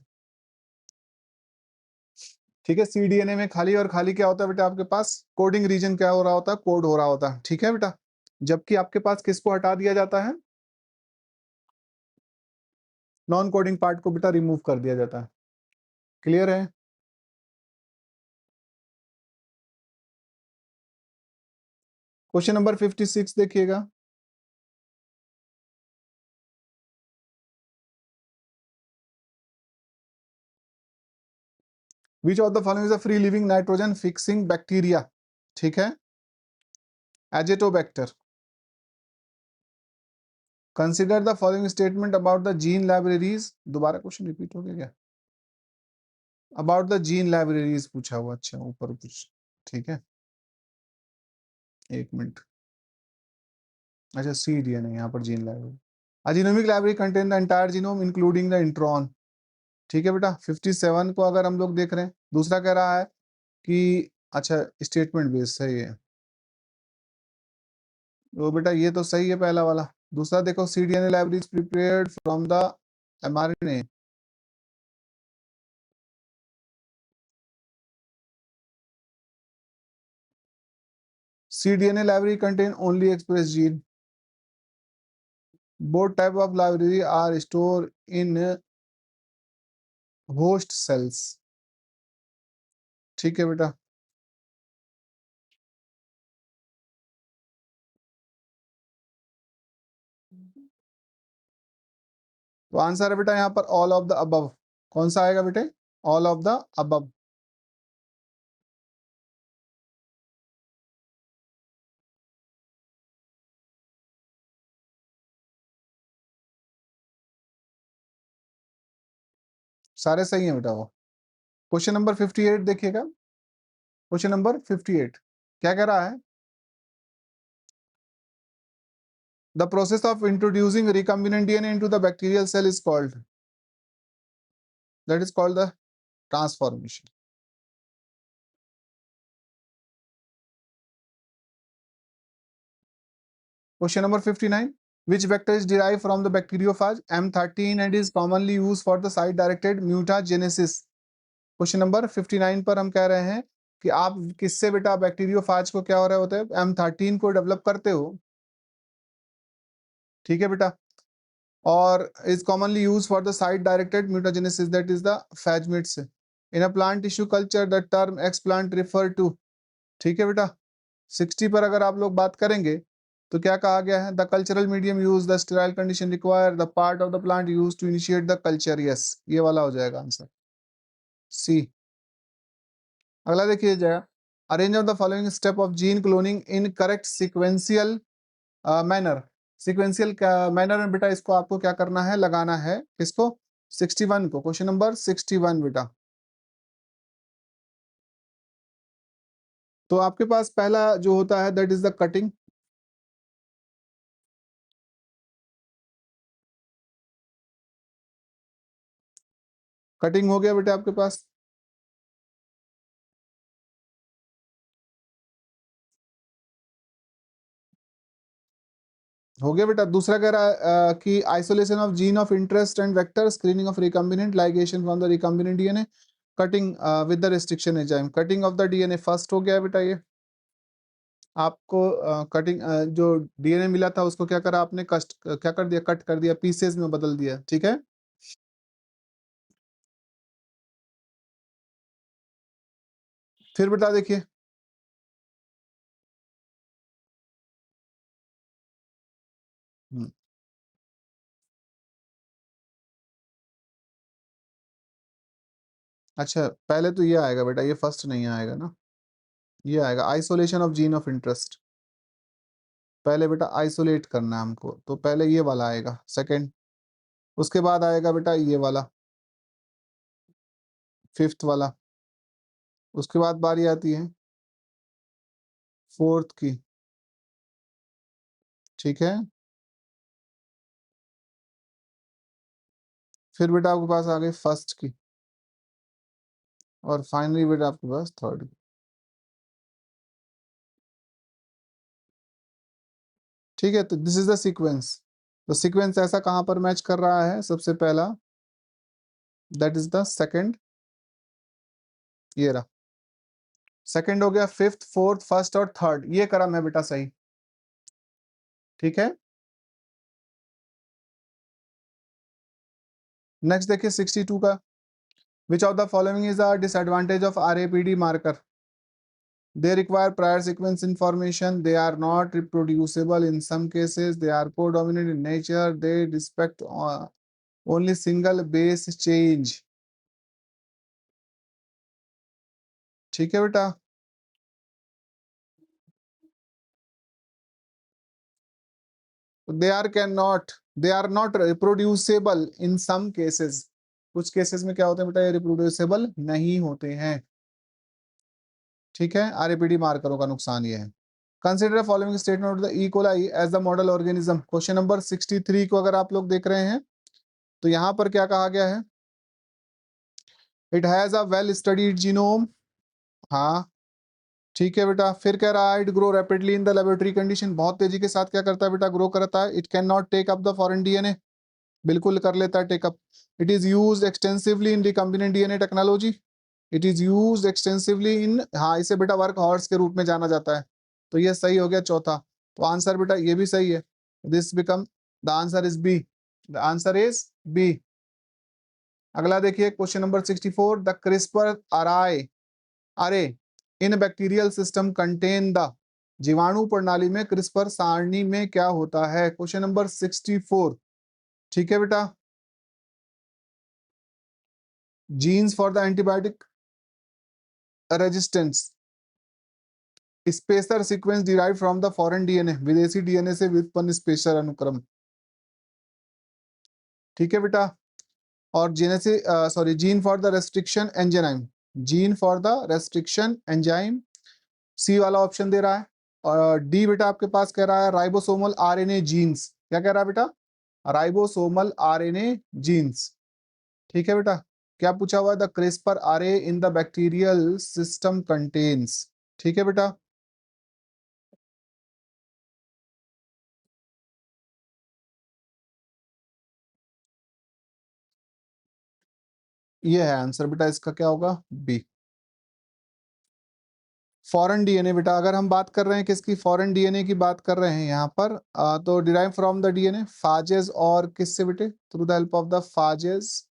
Speaker 1: ठीक है, cDNA में खाली और खाली क्या होता है बेटा, आपके पास कोडिंग रीजन क्या हो रहा होता है, कोड हो रहा होता है। ठीक है बेटा, जबकि आपके पास किसको हटा दिया जाता है, नॉन कोडिंग पार्ट को बेटा रिमूव कर दिया जाता है। क्लियर है? क्वेश्चन नंबर 56 देखिएगा, विच of the following is a free living nitrogen fixing bacteria. ठीक है, Azotobacter. Consider the following statement about the gene libraries. दोबारा क्वेश्चन रिपीट हो गया क्या? अबाउट द जीन लाइब्रेरीज पूछा हुआ, अच्छा ऊपर कुछ। ठीक है, एक मिनट, अच्छा cDNA यहाँ पर gene library. A genomic library contain the entire genome including the intron। ठीक है बेटा, 57 को अगर हम लोग देख रहे हैं, दूसरा कह रहा है कि, अच्छा स्टेटमेंट बेस सही है, तो बेटा ये तो सही है पहला वाला। दूसरा देखो, cDNA library is prepared from the mRNA। cDNA library contain only express gene। Both type of library are stored in host cells। ठीक है बेटा, तो आंसर है बेटा यहाँ पर ऑल ऑफ द अबव। कौन सा आएगा बेटे? All of the above. सारे सही हैं बेटा वो। क्वेश्चन नंबर 58 देखिएगा, क्वेश्चन नंबर 58 क्या कह रहा है? The process of introducing recombinant DNA into the bacterial cell is called, that is called the transformation. Question number 59, which vector is derived from the bacteriophage M13 and is commonly used for the site directed mutagenesis। Question number 59 पर हम कह रहे हैं कि आप किससे बेटा bacteriophage को क्या हो रहे होते हैं, M13 को डेवलप करते हो। ठीक है बेटा, और is commonly used for the site directed mutagenesis, that is the phagmids। in a plant tissue culture the term explant refer to। ठीक है बेटा, 60 पर अगर आप लोग बात करेंगे तो क्या कहा गया है, the cultural medium use, the sterile condition require, the part of the plant use to initiate the culture. Yes, ये वाला हो जाएगा आंसर, सी। अगला देखिए जाएगा, arrange of the following step of gene cloning in correct sequential manner. Sequential manner में बेटा इसको आपको क्या करना है, लगाना है किसको, 61 को, क्वेश्चन नंबर 61 बेटा। तो आपके पास पहला जो होता है that is the cutting. Cutting हो गया बेटा आपके पास, हो गया बेटा। दूसरा कह रहा है कि isolation of gene of interest and vector, screening of recombinant, ligation from the recombinant DNA, cutting with the restriction enzyme. Cutting of the DNA first हो गया बेटा। ये आपको कटिंग जो डीएनए मिला था उसको क्या करा आपने, कस्ट क्या कर दिया, कट कर दिया, पीसेस में बदल दिया, ठीक है। फिर बेटा देखिए, अच्छा पहले तो ये आएगा बेटा, ये फर्स्ट नहीं आएगा ना, ये आएगा isolation of gene of interest. पहले बेटा आइसोलेट करना है हमको, तो पहले ये वाला आएगा सेकंड, उसके बाद आएगा बेटा ये वाला फिफ्थ वाला, उसके बाद बारी आती है फोर्थ की, ठीक है। फिर बेटा आपके पास आ गई फर्स्ट की, और फाइनली बेटा आपके पास थर्ड की। ठीक है, तो दिस इज द सीक्वेंस। तो सीक्वेंस ऐसा कहां पर मैच कर रहा है, सबसे पहला दैट इज द सेकंड, ये रहा सेकंड हो गया, फिफ्थ, फोर्थ, फर्स्ट और थर्ड, ये क्रम है बेटा सही, ठीक है। नेक्स्ट देखिए 62 का, which of the following is a disadvantage of RAPD marker. They require prior sequence information. They are not reproducible in some cases. They are codominant in nature. They respect only single base change. ठीक है बेटा। They are not reproducible in some cases. कुछ cases में क्या होते हैं बेटा, ये रिप्रोड्यूसेबल नहीं होते हैं, ठीक है। आरएपीडी मार्करों का नुकसान ये है। Consider following statement of the E coli as the model organism. Question number 63 को अगर आप लोग देख रहे हैं तो यहाँ पर क्या कहा गया है, it has a well studied genome. हाँ, ठीक है बेटा। फिर कह रहा है it grow rapidly in the laboratory condition, बहुत तेजी के साथ क्या करता है बेटा, ग्रो करता है। It can not take up the foreign DNA, बिल्कुल कर लेता है take up. It is use extensively in recombinant DNA technology. It is use extensively in, हाँ इसे बेटा वर्क हॉर्स के रूप में जाना जाता है। तो ये सही हो गया चौथा। तो आंसर बेटा ये भी सही है, this become the answer is B, the answer is B. अगला देखिए question number 64, the CRISPR array array in bacterial system contain the, जीवाणु प्रणाली में क्रिस्पर सारणी में क्या होता है, क्वेश्चन नंबर 64, ठीक है बेटा। Genes for the antibiotic resistance, spacer sequence derive from the foreign DNA, विदेशी डीएनए से व्युत्पन्न स्पेसर अनुक्रम, ठीक है बेटा। और genesis sorry gene for the restriction enzyme, gene for the restriction enzyme, C वाला ऑप्शन दे रहा है। और डी बेटा आपके पास कह रहा है राइबोसोमल आरएनए जीन्स, क्या कह रहा है बेटा, राइबोसोमल आरएनए जीन्स, ठीक है बेटा। क्या पूछा हुआ है, the CRISPR array in the bacterial system contains, ठीक है बेटा। ये है आंसर बेटा, इसका क्या होगा, बी। फॉरेन डीएनए बेटा, अगर हम बात कर रहे हैं किसकी, फॉरेन डीएनए की बात कर रहे हैं यहाँ पर, तो derive from the DNA phages, और किससे बेटे, through the help of the phages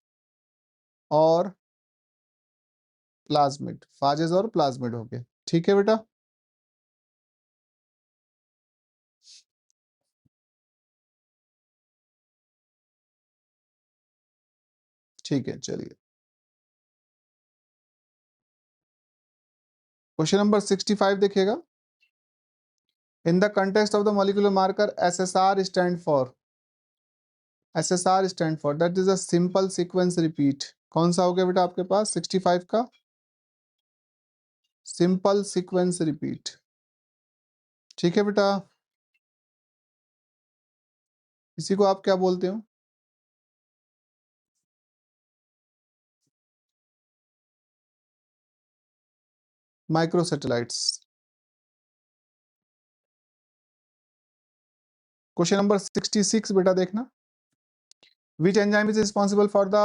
Speaker 1: और प्लाज्मिड, फाजेस और प्लाज्मिड हो गए, ठीक है बेटा। ठीक है, चलिए क्वेश्चन नंबर 65 देखिएगा। In the context of the molecular marker SSR stand for, SSR stand for that is a simple sequence repeat. कौन सा हो गया बेटा आपके पास 65 का? Simple sequence repeat. ठीक है बेटा, इसी को आप क्या बोलते हो? Micro satellites. क्वेश्चन नंबर 66 बेटा देखना। Which enzyme is responsible for the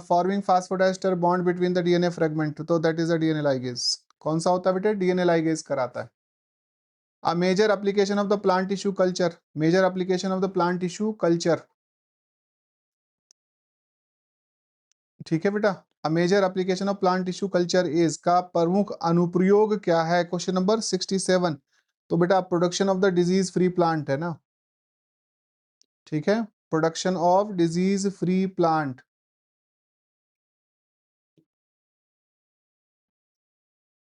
Speaker 1: forming phosphodiester bond between the DNA fragment? तो that is a DNA ligase। कौन सा होता है बेटे? DNA ligase कराता है। A major application of the plant tissue culture, major application of the plant tissue culture। ठीक है बेटा, A major application of plant tissue culture is का प्रमुख अनुप्रयोग क्या है? Question number 67। तो बेटा production of the disease free plant है ना, ठीक है, production of disease free plant,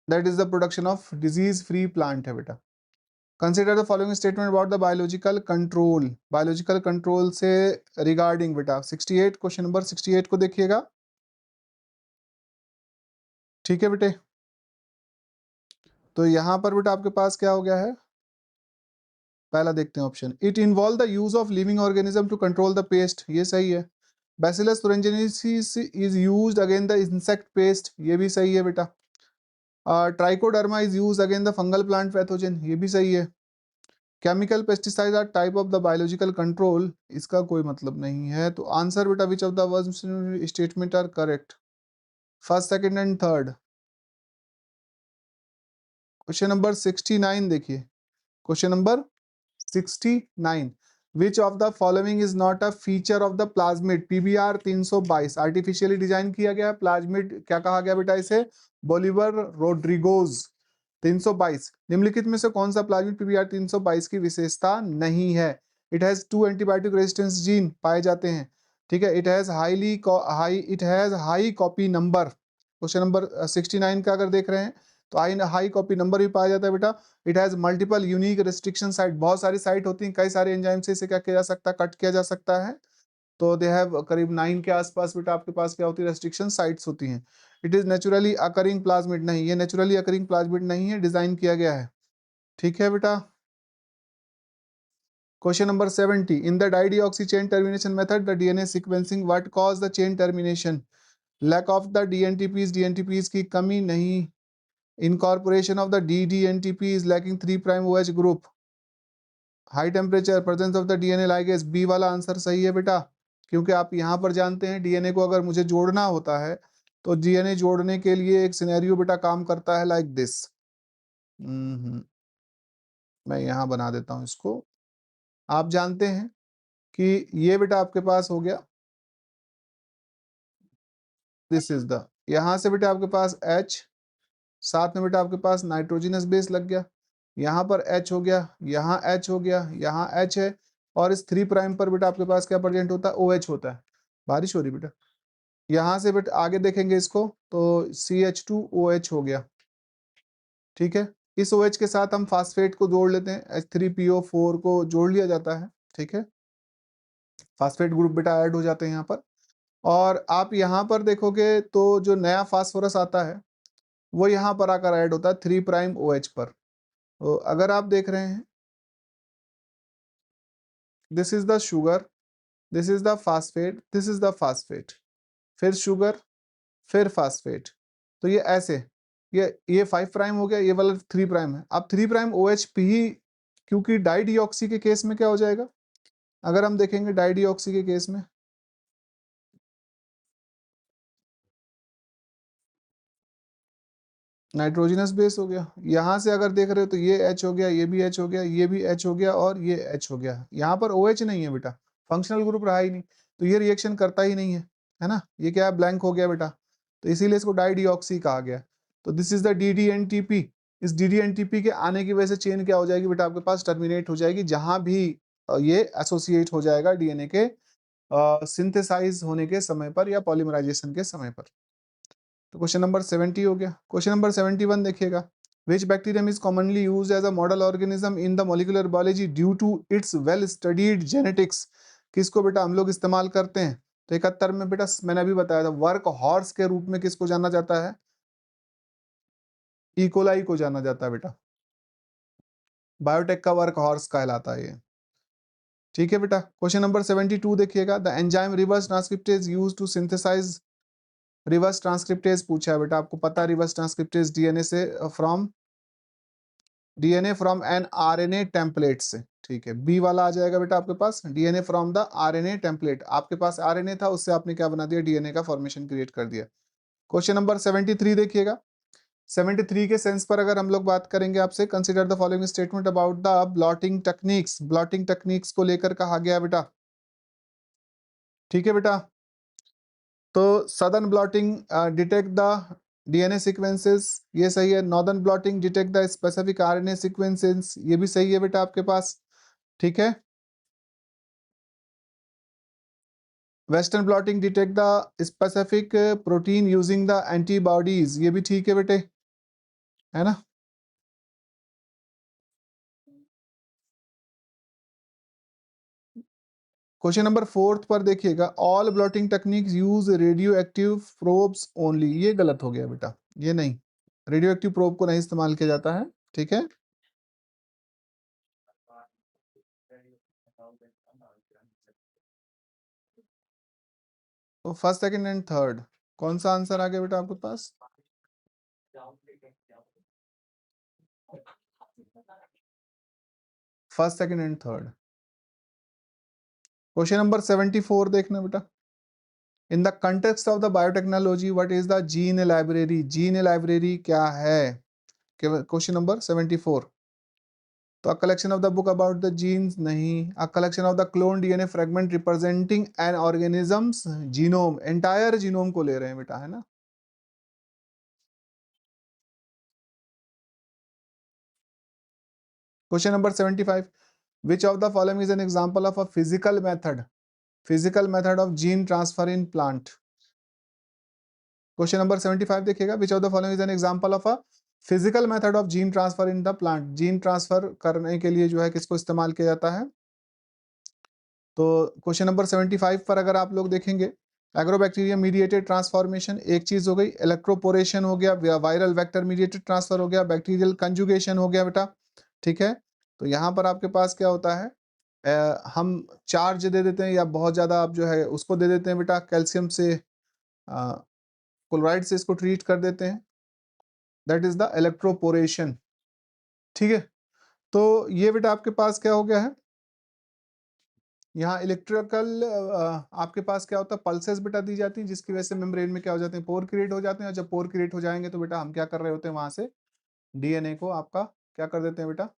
Speaker 1: that is the production of disease free plant है बेटा। Consider the following statement about the biological control, biological control से regarding बेटा 68, क्वेश्चन नंबर 68 को देखिएगा। ठीक है बेटे, तो यहां पर बेटा आपके पास क्या हो गया है? पहला देखते हैं option, it involve the use of living organism to control the pest, ये सही है। Bacillus thuringiensis is used against the insect pest, ये भी सही है बेटा। Trichoderma is used against the fungal plant pathogen, ये भी सही है। Chemical pesticide are type of the biological control, इसका कोई मतलब नहीं है। तो आंसर बेटा which of the statement are correct? First, second and third. Question number 69 देखिए, question number 69, which of the following is not a feature of the plasmid PBR 322, artificially design किया गया प्लाज्मिड, क्या कहा गया बेटा इसे? बोलिवर रोड्रिगोज 322। निम्नलिखित में से कौन सा प्लाज्मिड पीबीआर 322 की विशेषता नहीं है? It has 2 antibiotic resistance gene पाए जाते हैं, ठीक है, it has high copy number. Question number 69 का अगर देख रहे हैं तो हाई कॉपी नंबर भी पाया जाता है बेटा। It has multiple unique restriction site, बहुत सारी साइट होती हैं, कई सारे एंजाइम से इसे क्या किया जा सकता है? कट किया जा सकता है। तो दे हैव करीब 9 के आसपास बेटा आपके पास क्या होती है? रेस्ट्रिक्शन साइट्स होती हैं। It is naturally occurring plasmid, नहीं, ये नेचुरली अकरिंग प्लाज्मिड नहीं है, डिजाइन किया गया है। ठीक है बेटा, question number 70, in the dideoxy chain termination method the DNA sequencing what cause the chain termination? Lack of the dNTPs की कमी नहीं, incorporation of the dNTP is lacking 3' OH group, high temperature, presence of the DNA ligase. B वाला answer सही है बेटा, क्योंकि आप यहाँ पर जानते हैं डीएनए को अगर मुझे जोड़ना होता है तो डीएनए जोड़ने के लिए एक सिनेरियो बेटा काम करता है लाइक दिस। मैं यहाँ बना देता हूँ इसको। आप जानते हैं कि ये बेटा आपके पास हो गया, दिस इज द, यहाँ से बेटा आपके पास H, साथ में बेटा आपके पास नाइट्रोजनस बेस लग गया, यहाँ पर H हो गया, यहाँ H हो गया, यहाँ H है, और इस 3' पर बेटा आपके पास क्या प्रेजेंट होता है? OH होता है। बारिश हो रही बेटा, यहाँ से बेटा आगे देखेंगे इसको तो CH2OH हो गया, ठीक है। इस OH के साथ हम फास्फेट को जोड़ लेते हैं, H3PO4 को जोड़ लिया जाता है, ठीक है, फास्फेट ग्रुप बेटा ऐड हो जाते हैं यहाँ पर। और आप यहाँ पर देखोगे तो जो नया फास्फोरस आता है वो यहाँ पर आकर ऐड होता है 3' OH पर। तो अगर आप देख रहे हैं, this is the sugar, this is the phosphate, this is the phosphate, फिर शुगर, फिर फास्फेट, तो ये ऐसे, ये 5' हो गया, ये वाला 3' है। अब 3' OH ही, क्योंकि डाइडिऑक्सी के केस में क्या हो जाएगा? अगर हम देखेंगे डाइडिऑक्सी के केस में, नाइट्रोजनस बेस हो गया, यहाँ से अगर देख रहे हो तो ये H हो गया, ये भी H हो गया, ये भी H हो गया, और ये H हो गया। यहाँ पर OH नहीं है बेटा, फंक्शनल ग्रुप रहा ही नहीं, तो ये रिएक्शन करता ही नहीं है ना, ये क्या है? ब्लैंक हो गया बेटा, तो इसीलिए इसको डाइडिऑक्सी कहा गया। तो दिस इज द DDNTP। इस DDNTP के आने की वजह से चेन क्या हो जाएगी बेटा आपके पास? टर्मिनेट हो जाएगी, जहां भी ये एसोसिएट हो जाएगा डीएनए के सिंथेसाइज होने के समय पर या पॉलीमराइजेशन के समय पर। तो क्वेश्चन नंबर 70 हो गया। क्वेश्चन नंबर 71 देखिएगा, which bacterium is commonly used as a model organism in the molecular biology due to its well studied genetics. किसको बेटा हम लोग इस्तेमाल करते हैं? तो 71 में बेटा मैंने अभी बताया था, वर्क हॉर्स के रूप में किसको जाना जाता है? इकोलाई को जाना जाता है बेटा, बायोटेक का वर्क हॉर्स कहलाता है ये। ठीक है बेटा। क्वेश्चन नंबर 72 देखिएगा, the enzyme reverse transcriptase used to synthesize. Reverse transcriptase पूछा है बेटा, आपको पता है रिवर्स ट्रांसक्रिप्टेज डीएनए से from DNA from an RNA template से। ठीक है, बी वाला आ जाएगा बेटा आपके पास, DNA from the RNA template. आपके पास आरएनए था, उससे आपने क्या बना दिया? डीएनए का फॉर्मेशन क्रिएट कर दिया। क्वेश्चन नंबर 73 देखिएगा, 73 के सेंस पर अगर हम लोग बात करेंगे आपसे, consider the following statement about the blotting techniques. Blotting techniques को लेकर कहा गया बेटा। ठीक है बेटा, तो southern blotting detect the DNA sequences, ये सही है। Northern blotting detect the specific RNA sequences, ये भी सही है बेटा आपके पास। ठीक है। Western blotting detect the specific protein using the antibodies, ये भी ठीक है बेटे, है ना। क्वेश्चन नंबर 4 पर देखिएगा, all blotting techniques use radio active probes only, ये गलत हो गया बेटा, ये नहीं, रेडियो एक्टिव प्रोब को नहीं इस्तेमाल किया जाता है। ठीक है। तो फर्स्ट सेकंड एंड थर्ड कौन सा आंसर आ गया बेटा आपके पास? First second and third. Question number 74 देखना बेटा, in the context of the biotechnology what is the gene library? Gene library क्या है? Question number 74। तो a collection of the book about the genes नहीं, a collection of the clone DNA fragment representing an organism's genome, entire genome को ले रहे हैं बेटा, है ना। Question number 75, which of the following is an example of a physical method? Physical method of gene transfer in plant. Question number 75 देखिएगा, विच of the following is an example of a physical method of gene transfer in the plant. Gene transfer करने के लिए जो है किसको इस्तेमाल किया जाता है? तो क्वेश्चन नंबर 75 पर अगर आप लोग देखेंगे, एग्रोबैक्टीरियम मीडिएटेड ट्रांसफॉर्मेशन एक चीज हो गई, इलेक्ट्रोपोरेशन हो गया, वायरल वेक्टर मीडिएटेड ट्रांसफर हो गया, बैक्टीरियल कंजुगेशन हो गया बेटा। ठीक है। तो यहाँ पर आपके पास क्या होता है, हम चार्ज दे देते हैं या बहुत ज्यादा आप जो है उसको दे देते हैं बेटा, कैल्शियम से क्लोराइड से इसको ट्रीट कर देते हैं, दैट इज द इलेक्ट्रोपोरेशन। ठीक है। तो ये बेटा आपके पास क्या हो गया है, यहाँ इलेक्ट्रिकल आपके पास क्या होता है, पल्सेस बेटा दी जाती हैं, जिसकी वजह से मेम्ब्रेन में क्या हो जाते हैं, पोर क्रिएट हो जाते हैं। और जब पोर क्रिएट हो जाएंगे तो बेटा हम क्या कर रहे होते हैं, वहां से डीएनए को आपका क्या कर देते हैं बेटा,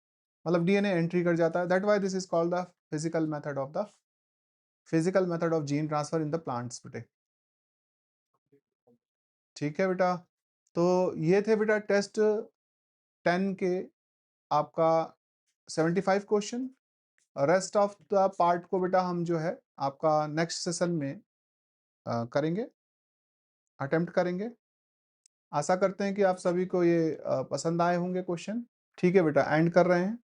Speaker 1: मतलब डीएनए एंट्री कर जाता है। That why this is called the physical method of gene transfer in the plants बेटे। ठीक है बेटा। तो ये थे बेटा टेस्ट 10 के आपका 75 question. Rest of the part को बेटा हम जो है आपका नेक्स्ट सेशन में करेंगे, अटेम्प्ट करेंगे। आशा करते हैं कि आप सभी को ये पसंद आए होंगे क्वेश्चन। ठीक है बेटा, एंड कर रहे हैं।